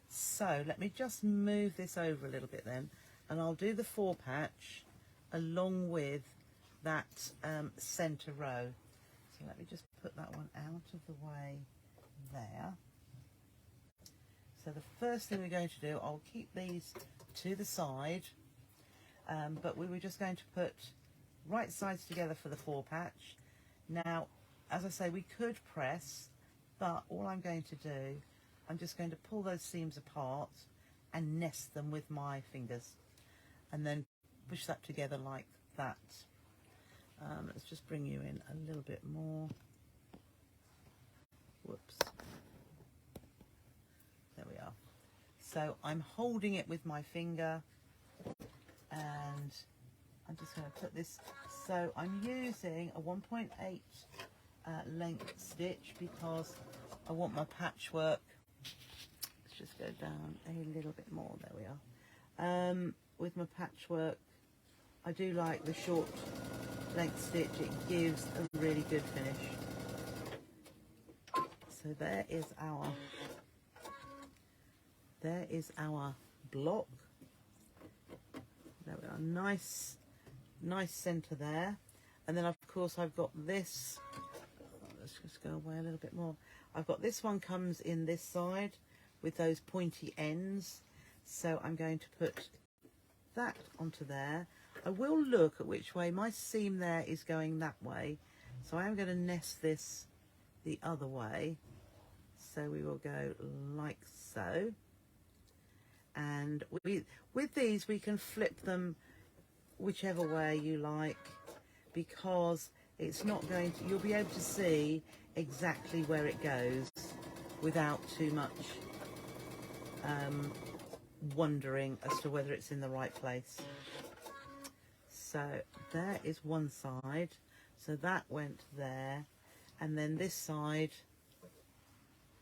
So let me just move this over a little bit then, and I'll do the 4 patch along with that center row. So let me just put that one out of the way there. So the first thing we're going to do, I'll keep these to the side, but we were just going to put right sides together for the 4 patch. Now, as I say, we could press, but all I'm going to do, I'm just going to pull those seams apart and nest them with my fingers, and then push that together like that. Let's just bring you in a little bit more. Whoops. There we are. So I'm holding it with my finger, and I'm just going to put this. So I'm using a 1.8 length stitch because I want my patchwork. Let's just go down a little bit more. There we are. With my patchwork, I do like the short length stitch. It gives a really good finish. So there is our block. There we are. Nice center there. And then of course I've got this. Let's just go away a little bit more. I've got this one comes in this side with those pointy ends. So I'm going to put that onto there. I will look at which way my seam there is going that way. So I am going to nest this the other way. So we will go like so. And with these we can flip them whichever way you like, because it's not going to, you'll be able to see exactly where it goes without too much wondering as to whether it's in the right place. So there is one side, so that went there, and then this side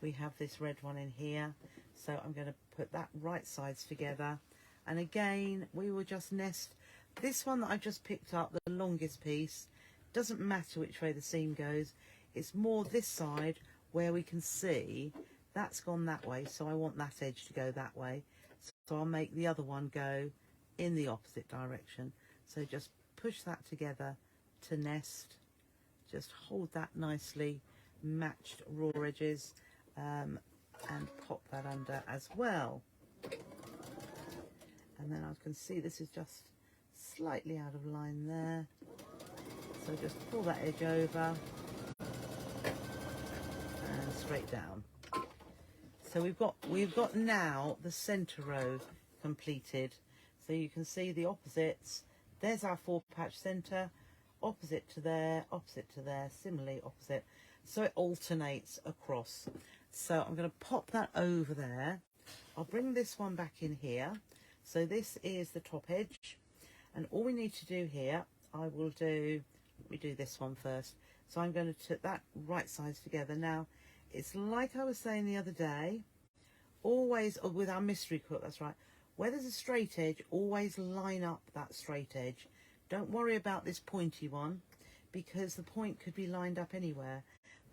we have this red one in here. So I'm going to put that right sides together, and again we will just nest this one that I've just picked up, the longest piece. Doesn't matter which way the seam goes, it's more this side where we can see that's gone that way, so I want that edge to go that way, so I'll make the other one go in the opposite direction. So just push that together to nest, just hold that nicely matched raw edges, and pop that under as well. And then I can see this is just slightly out of line there, so just pull that edge over and straight down. So we've got now the center row completed. So you can see the opposites. There's our 4 patch center, opposite to there, similarly opposite. So it alternates across. So I'm going to pop that over there. I'll bring this one back in here. So this is the top edge, and all we need to do here, let me do this one first. So I'm going to put that right sides together. Now, it's like I was saying the other day, always, or with our mystery quilt, that's right, where there's a straight edge, always line up that straight edge. Don't worry about this pointy one, because the point could be lined up anywhere,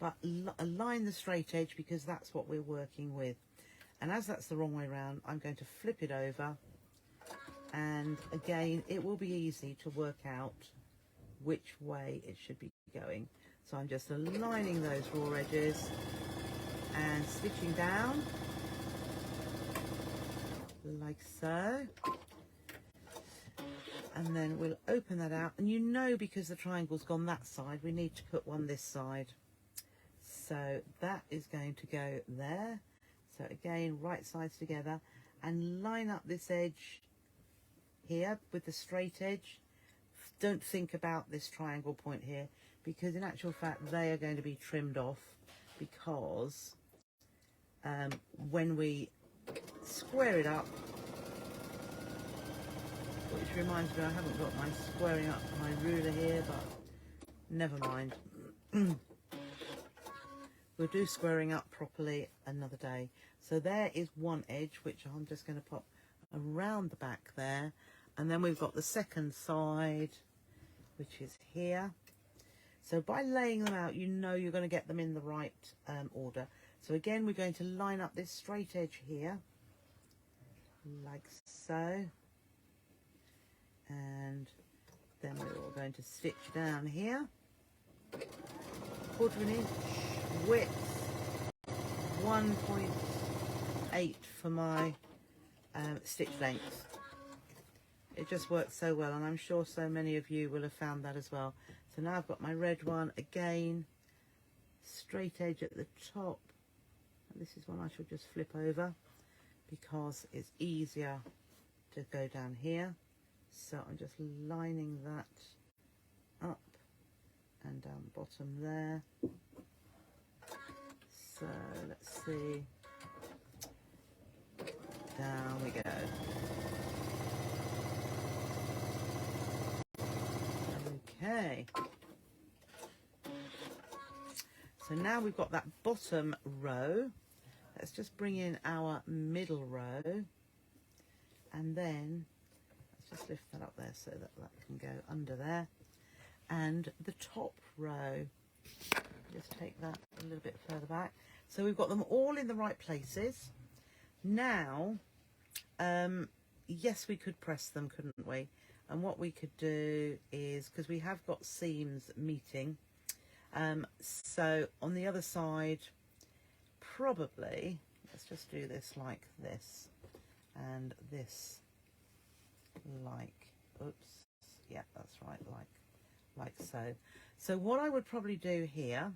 but align the straight edge, because that's what we're working with. And as that's the wrong way around, I'm going to flip it over, and again it will be easy to work out which way it should be going. So I'm just aligning those raw edges and stitching down like so, and then we'll open that out, and you know, because the triangle's gone that side, we need to put one this side. So that is going to go there. So again, right sides together, and line up this edge here with the straight edge. Don't think about this triangle point here, because in actual fact they are going to be trimmed off, because when we square it up, which reminds me I haven't got my squaring up my ruler here, but never mind. We'll do squaring up properly another day. So there is one edge, which I'm just going to pop around the back there, and then we've got the second side, which is here. So by laying them out, you know you're going to get them in the right order. So again, we're going to line up this straight edge here, like so, and Then we're all going to stitch down here, 1/4 inch width, 1.8 for my stitch length. It just works so well, and I'm sure so many of you will have found that as well. So now I've got my red one again, straight edge at the top. And this is one I shall just flip over because it's easier to go down here. So I'm just lining that up and down the bottom there. So let's see. Down we go. Okay. So now we've got that bottom row. Let's just bring in our middle row, and then let's just lift that up there so that that can go under there. And the top row, just take that a little bit further back. So we've got them all in the right places. Now, yes, we could press them, couldn't we? And what we could do is, because we have got seams meeting, so on the other side, probably, let's just do this like this, and this like, oops, yeah, that's right, like so. So what I would probably do here,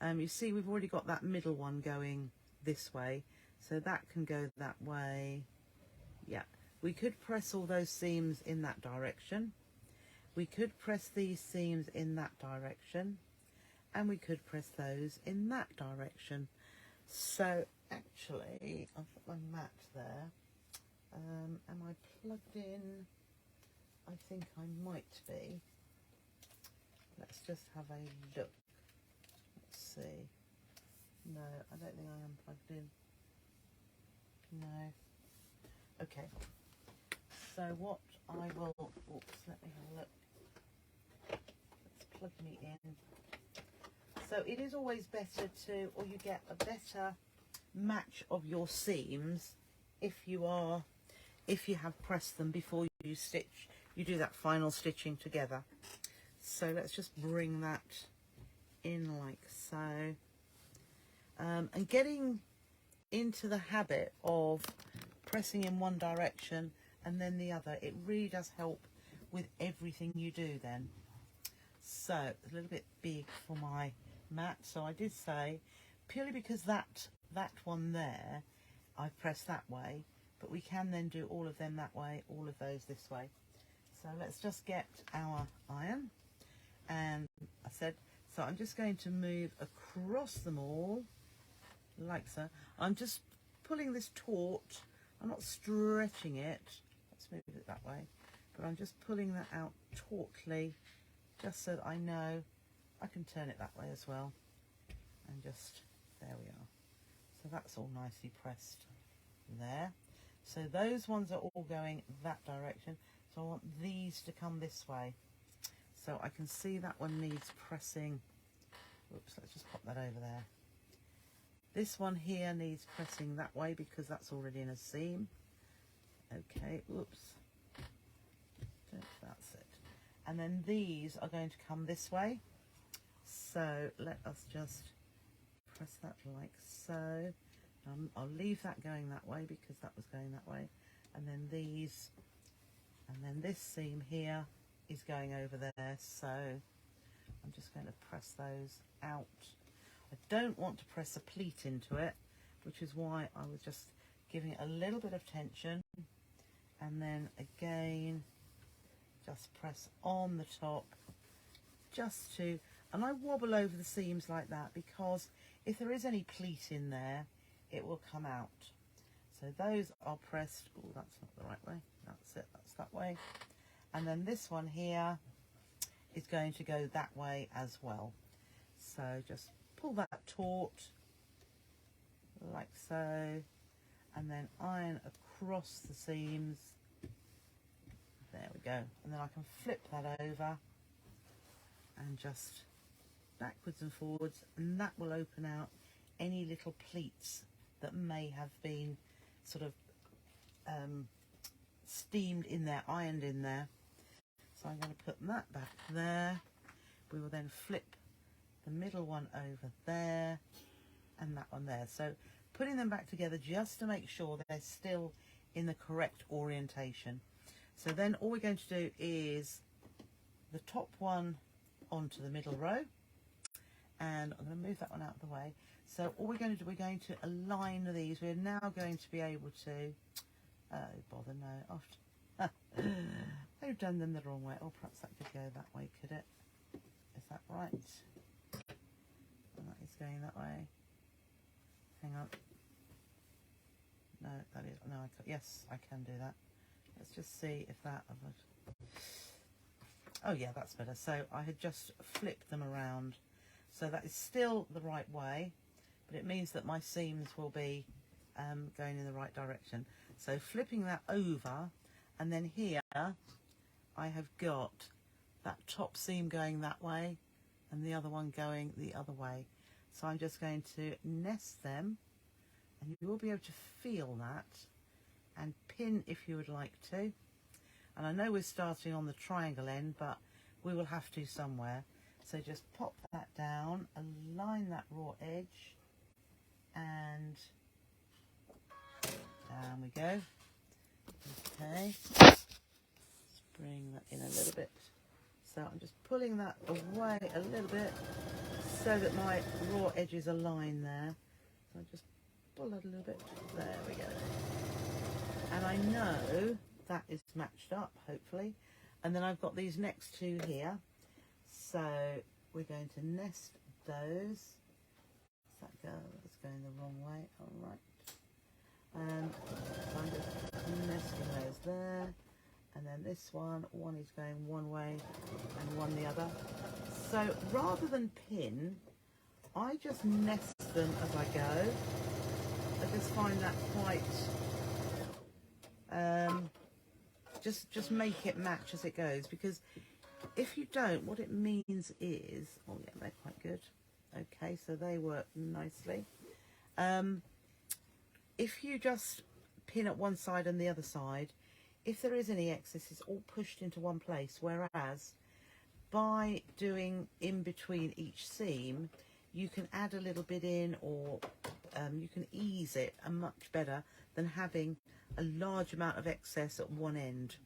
you see we've already got that middle one going this way, so that can go that way. Yeah, we could press all those seams in that direction. We could press these seams in that direction, and we could press those in that direction. So actually, I've got my mat there. Am I plugged in? I think I might be. Let's just have a look. Let's see. No, I don't think I am plugged in. No. Okay. So what I will, oops, let me have a look. Let's plug me in. So it is always better to, or you get a better match of your seams if you have pressed them before you stitch, you do that final stitching together. So let's just bring that in like so. And getting into the habit of pressing in one direction and then the other, it really does help with everything you do then. So a little bit big for my mat, so I did say, purely because that one there, I press that way, but we can then do all of them that way, all of those this way. So let's just get our iron, and I said, so I'm just going to move across them all, like so. I'm just pulling this taut, I'm not stretching it, let's move it that way, but I'm just pulling that out tautly, just so that I know I can turn it that way as well. And just, there we are. So that's all nicely pressed there. So those ones are all going that direction. So I want these to come this way. So I can see that one needs pressing. Oops, let's just pop that over there. This one here needs pressing that way because that's already in a seam. Okay, oops. That's it. And then these are going to come this way. So let us just press that like so. I'll leave that going that way because that was going that way. And then these, and then this seam here is going over there. So I'm just going to press those out. I don't want to press a pleat into it, which is why I was just giving it a little bit of tension. And then again, just press on the top, just to, and I wobble over the seams like that because if there is any pleat in there, it will come out. So those are pressed. Oh, that's not the right way. That's it, that's that way. And then this one here is going to go that way as well. So just pull that taut like so, and then iron across the seams. There we go. And then I can flip that over and just backwards and forwards, and that will open out any little pleats that may have been sort of steamed in there, ironed in there. So I'm going to put that back there. We will then flip the middle one over there and that one there. So putting them back together just to make sure they're still in the correct orientation. So then all we're going to do is the top one onto the middle row, and I'm going to move that one out of the way. So all we're going to do, we're going to align these. We're now going to be able to, oh bother, no, they've done them the wrong way. Oh, perhaps that could go that way, could it? Is that right? And that is going that way. Hang on. No, that is, no, yes, I can do that. Let's just see if that, oh yeah, that's better. So I had just flipped them around. So that is still the right way, but it means that my seams will be going in the right direction. So flipping that over, and then here I have got that top seam going that way and the other one going the other way. So I'm just going to nest them, and you will be able to feel that, and pin if you would like to. And I know we're starting on the triangle end, but we will have to somewhere. So just pop that down, align that raw edge, and down we go. Okay, let's bring that in a little bit. So I'm just pulling that away a little bit so that my raw edges align there. So I just pull that a little bit. There we go. And I know that is matched up, hopefully. And then I've got these next two here. So we're going to nest those. Does that go? It's going the wrong way. All right. So I'm just nesting those there. And then this one is going one way and one the other. So rather than pin, I just nest them as I go. I just find that quite, just make it match as it goes, because if you don't, what it means is, oh yeah, they're quite good. Okay, so they work nicely. If you just pin at one side and the other side, if there is any excess, it's all pushed into one place, whereas by doing in between each seam, you can add a little bit in, or you can ease it much better than having a large amount of excess at one end.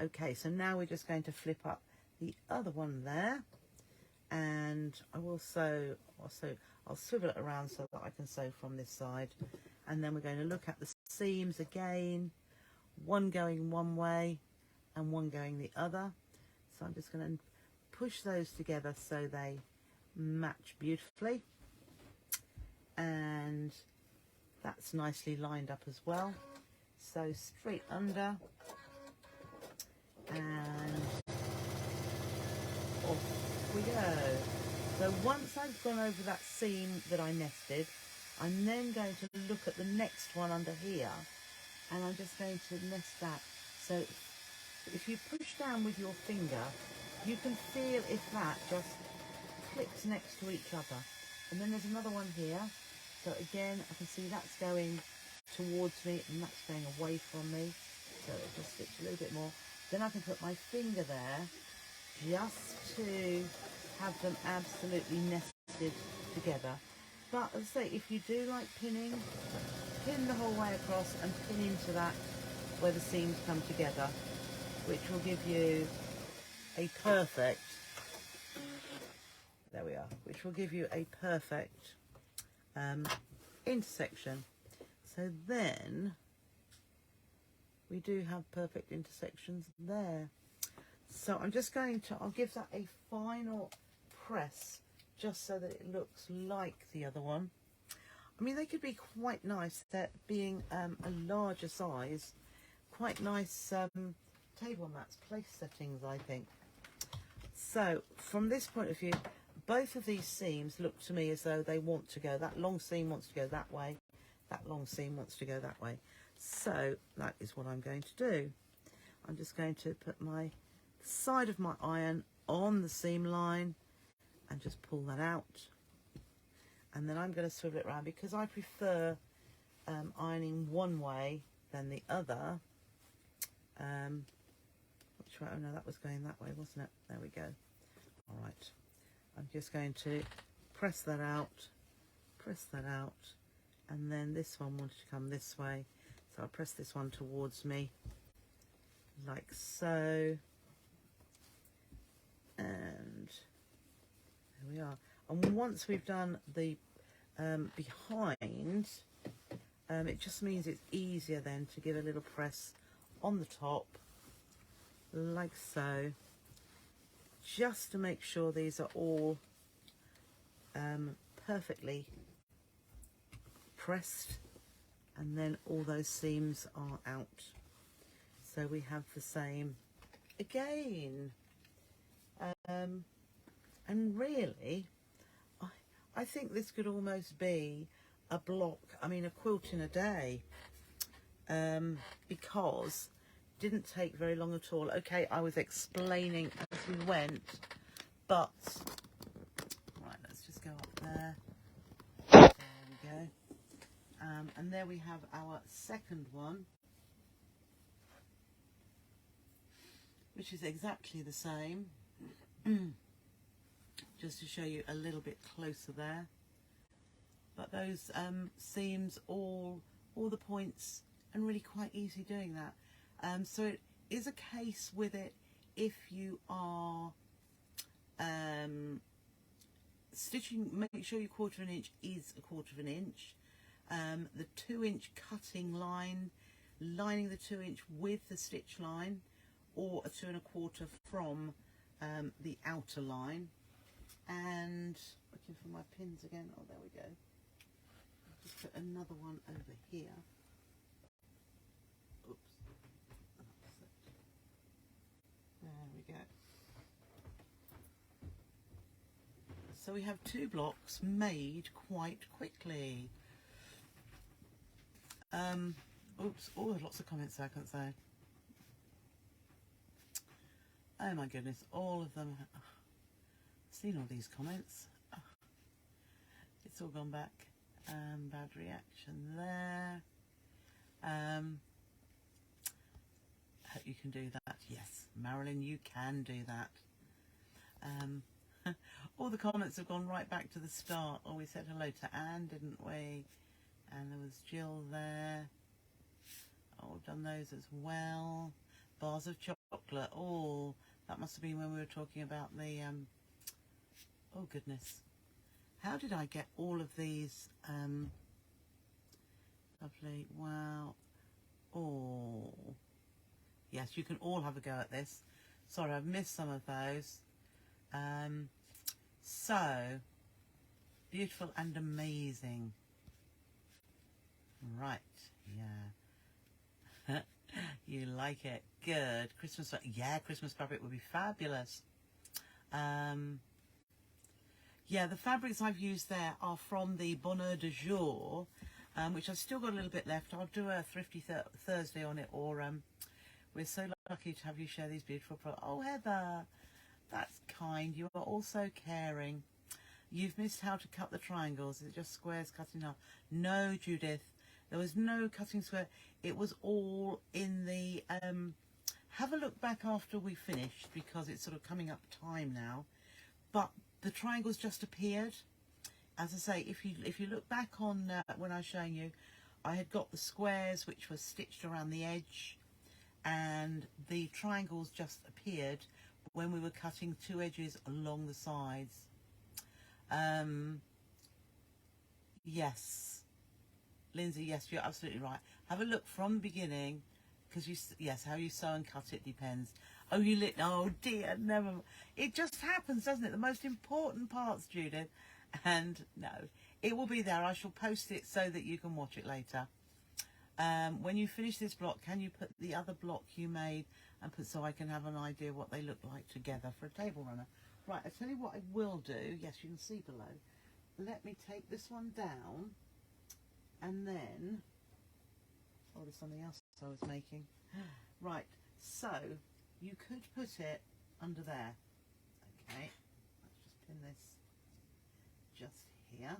Okay, so now we're just going to flip up the other one there, and I will sew, I'll swivel it around so that I can sew from this side, and then we're going to look at the seams again, one going one way and one going the other. So I'm just going to push those together so they match beautifully, and that's nicely lined up as well. So straight under, and off we go. So once I've gone over that seam that I nested, I'm then going to look at the next one under here, and I'm just going to nest that. So if you push down with your finger, you can feel if that just clicks next to each other. And then there's another one here. So again, I can see that's going towards me and that's going away from me. So it just stitch a little bit more. Then I can put my finger there just to have them absolutely nested together. But as I say, if you do like pinning, pin the whole way across and pin into that where the seams come together, which will give you a perfect, there we are, which will give you a perfect intersection. So then we do have perfect intersections there. So I'm just going to, I'll give that a final press just so that it looks like the other one. I mean, they could be quite nice, that being a larger size, quite nice table mats, place settings, I think. So from this point of view, both of these seams look to me as though they want to go, that long seam wants to go that way, that long seam wants to go that way. So that is what I'm going to do. I'm just going to put my side of my iron on the seam line and just pull that out. And then I'm going to swivel it around because I prefer ironing one way than the other. Not which way? Oh no, that was going that way, wasn't it? There we go. All right, I'm just going to press that out, and then this one wanted to come this way, so I'll press this one towards me, like so, and there we are. And once we've done the behind, it just means it's easier then to give a little press on the top, like so, just to make sure these are all perfectly pressed, and then all those seams are out. So we have the same again. And really, I think this could almost be a block, I mean a quilt in a day, because it didn't take very long at all. Okay, I was explaining as we went, but right, let's just go up there. There we go. And there we have our second one, which is exactly the same. Just to show you a little bit closer there, but those seams, all the points, and really quite easy doing that. So it is a case with it, if you are stitching, make sure your 1/4 inch is a 1/4 inch. The 2-inch cutting line, lining the 2-inch with the stitch line, or a 2 1/4 from the outer line. And looking for my pins again. Oh, there we go. I'll just put another one over here. Oops. There we go. So we have 2 blocks made quite quickly. Oops. Oh, there's lots of comments there, I can't say. Oh my goodness, all of them. Seen all these comments. Oh, it's all gone back. Bad reaction there. Hope you can do that. Yes, Marilyn, you can do that. All the comments have gone right back to the start. Oh, we said hello to Anne, didn't we? And there was Jill there. Oh, we've done those as well. Bars of chocolate. Oh, that must have been when we were talking about the oh goodness, how did I get all of these? Lovely, wow. Oh, yes, you can all have a go at this. Sorry, I've missed some of those. So, beautiful and amazing. Right, yeah. You like it, good. Christmas, yeah, Christmas fabric would be fabulous. Yeah, the fabrics I've used there are from the Bonheur du Jour, which I've still got a little bit left. I'll do a Thrifty Thursday on it, or we're so lucky to have you share these beautiful products. Oh, Heather, that's kind. You are also caring. You've missed how to cut the triangles. Is it just squares cut in half? No, Judith, there was no cutting square. It was all in the... have a look back after we finished, because it's sort of coming up time now. But the triangles just appeared. As I say, if you look back on when I was showing you, I had got the squares which were stitched around the edge, and the triangles just appeared when we were cutting 2 edges along the sides. Yes, Lindsay, yes, you're absolutely right. Have a look from the beginning, because yes, how you sew and cut it depends. Oh, oh dear, never. It just happens, doesn't it? The most important parts, Judith. And no, it will be there. I shall post it so that you can watch it later. When you finish this block, can you put the other block you made and put, so I can have an idea what they look like together for a table runner? Right, I tell you what I will do. Yes, you can see below. Let me take this one down, and then, oh, there's something else I was making. Right, so you could put it under there. Okay, let's just pin this just here.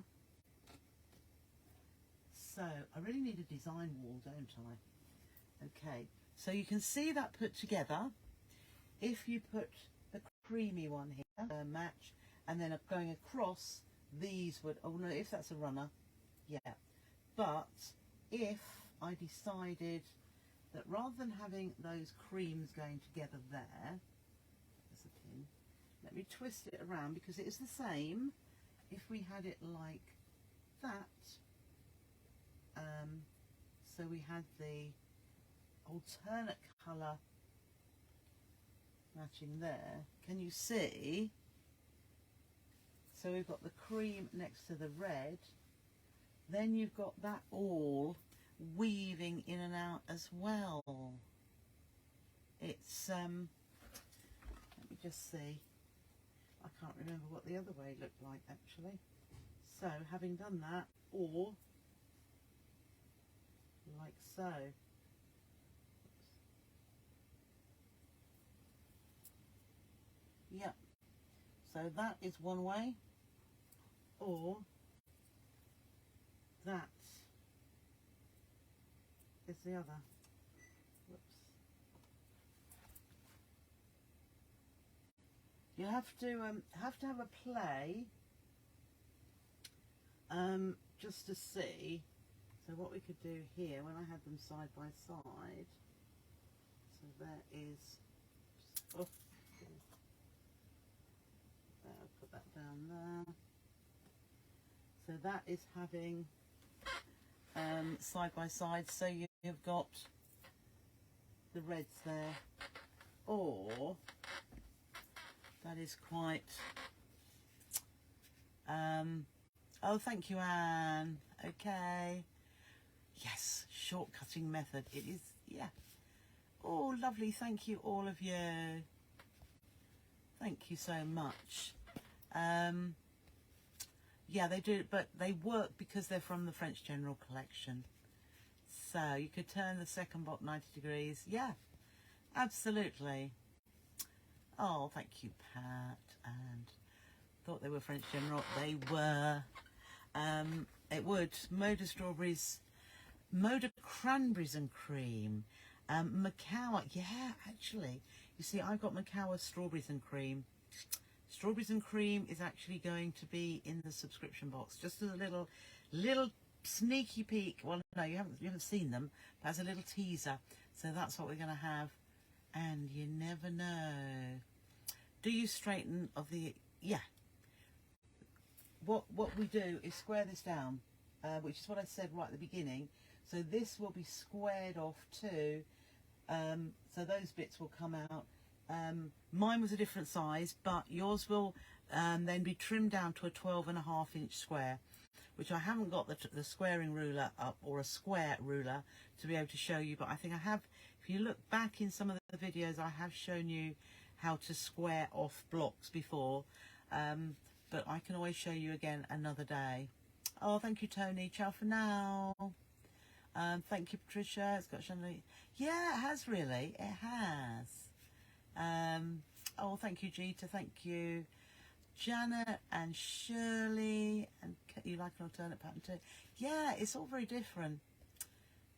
So I really need a design wall, don't I? Okay, so you can see that put together. if you put the creamy one here, match, and then going across, these would, oh no, if that's a runner, yeah. But if I decided that rather than having those creams going together there, there's a pin, let me twist it around because it is the same if we had it like that. So we had the alternate colour matching there. Can you see? So we've got the cream next to the red. Then you've got that all weaving in and out as well. It's let me just see. I can't remember what the other way looked like actually. So having done that, or like so. Yep. So that is one way, or that is the other. Whoops. You have to have a play just to see. So what we could do here, when I had them side by side, so there is, oh, there, I'll put that down there. So that is having side by side, so you've got the reds there, or that is quite, oh thank you Anne, okay, yes, shortcutting method, it is, yeah, oh lovely, thank you all of you, thank you so much. Yeah, they do, but they work because they're from the French General Collection. So you could turn the second box 90 degrees. Yeah, absolutely. Oh, thank you, Pat. And thought they were French General. They were. It would. Moda strawberries, Moda cranberries and cream. Macawa. Yeah, actually. You see, I've got Macawa strawberries and cream. Strawberries and cream is actually going to be in the subscription box, just as a little sneaky peek. Well, no, you haven't seen them, but as a little teaser. So that's what we're going to have, and you never know. Do you straighten of the, yeah. What we do is square this down, which is what I said right at the beginning. So this will be squared off too. So those bits will come out. Mine was a different size, but yours will then be trimmed down to a 12.5-inch square, which I haven't got the squaring ruler up, or a square ruler, to be able to show you, but I think I have. If you look back in some of the videos, I have shown you how to square off blocks before, but I can always show you again another day. Oh, thank you, Tony. Ciao for now. Thank you, Patricia. It's got Shanley. Yeah, it has really. It has. Oh, thank you, Gita. Thank you, Janet and Shirley. And you like an alternate pattern too? Yeah, it's all very different.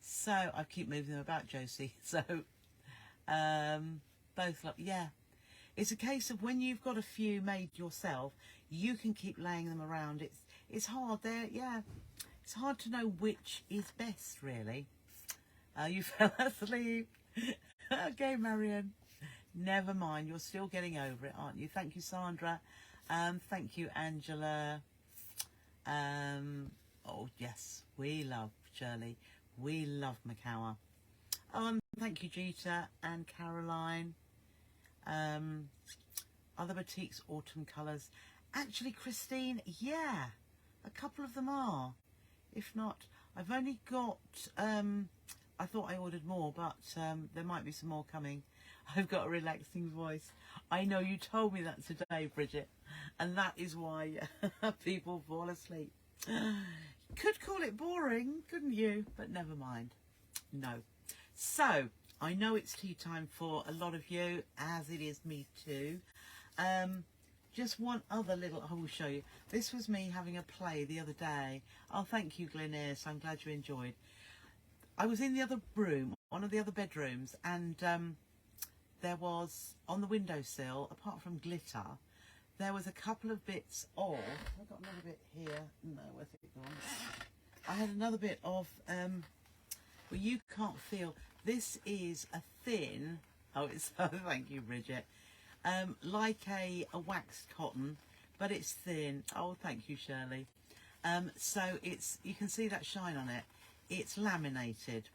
So I keep moving them about, Josie. So both love. Yeah, it's a case of when you've got a few made yourself, you can keep laying them around. It's hard there. Yeah, it's hard to know which is best, really. You fell asleep. Okay, Marion. Never mind, you're still getting over it, aren't you? Thank you, Sandra. Thank you, Angela. Oh, yes, we love Shirley. We love Macawa. Thank you, Gita and Caroline. Other boutiques, autumn colours. Actually, Christine, yeah, a couple of them are. If not, I've only got, I thought I ordered more, but there might be some more coming. I've got a relaxing voice. I know you told me that today, Bridget, and that is why people fall asleep. Could call it boring, couldn't you? But never mind. No. So, I know it's tea time for a lot of you, as it is me too. Just one other little, I will show you. This was me having a play the other day. Oh, thank you, Glenais. I'm glad you enjoyed. I was in the other room, one of the other bedrooms, and there was on the windowsill, apart from glitter, there was a couple of bits of, I've got another bit here, no, where's it gone? I had another bit of, well, you can't feel, this is a thin, oh, it's, oh, thank you, Bridget, like a waxed cotton, but it's thin. Oh, thank you, Shirley. So it's, you can see that shine on it. It's laminated.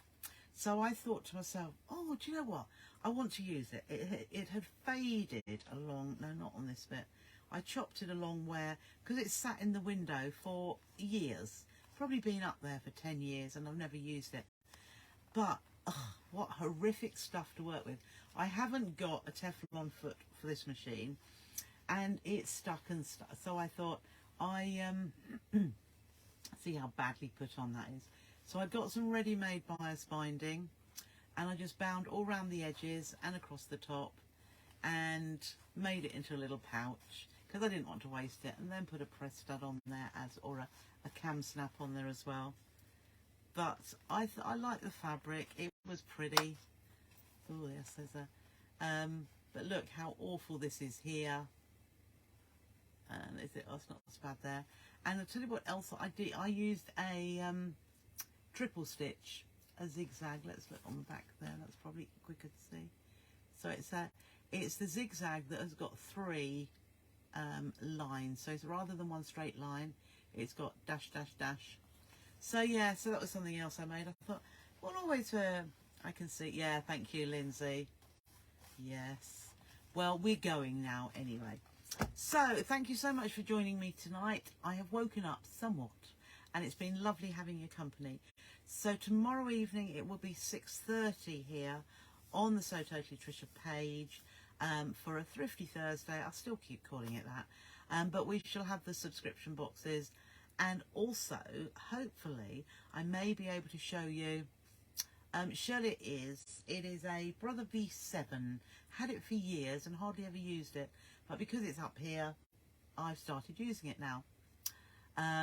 So I thought to myself, oh, do you know what? I want to use it. It had faded along, no, not on this bit. I chopped it along where, because it sat in the window for years, probably been up there for 10 years and I've never used it. But, oh, what horrific stuff to work with. I haven't got a Teflon foot for this machine and it's stuck and stuck. So I thought, see how badly put on that is. So I got some ready-made bias binding and I just bound all around the edges and across the top and made it into a little pouch because I didn't want to waste it, and then put a press stud on there or a cam snap on there as well. But I like the fabric. It was pretty. Oh yes, there's a but look how awful this is here. And is it? Oh, it's not so bad there. And I'll tell you what else I did. I used a triple stitch, a zigzag. Let's look on the back there. That's probably quicker to see. So it's the zigzag that has got 3 lines. So it's rather than one straight line, it's got dash, dash, dash. So yeah, so that was something else I made. I thought, well, always I can see. Yeah, thank you, Lindsay. Yes. Well, we're going now anyway. So thank you so much for joining me tonight. I have woken up somewhat and it's been lovely having your company. So tomorrow evening it will be 6:30 here on the So Totally Trisha page for a Thrifty Thursday. I'll still keep calling it that. But we shall have the subscription boxes, and also hopefully I may be able to show you, Shirley, it is a Brother V7. Had it for years and hardly ever used it, but because it's up here I've started using it now.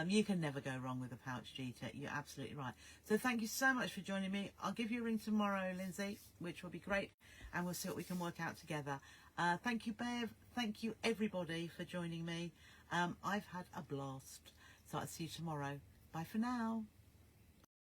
You can never go wrong with a pouch cheater. You're absolutely right. So thank you so much for joining me. I'll give you a ring tomorrow, Lindsay, which will be great, and we'll see what we can work out together. Thank you, Bev. Thank you, everybody, for joining me. I've had a blast. So I'll see you tomorrow. Bye for now.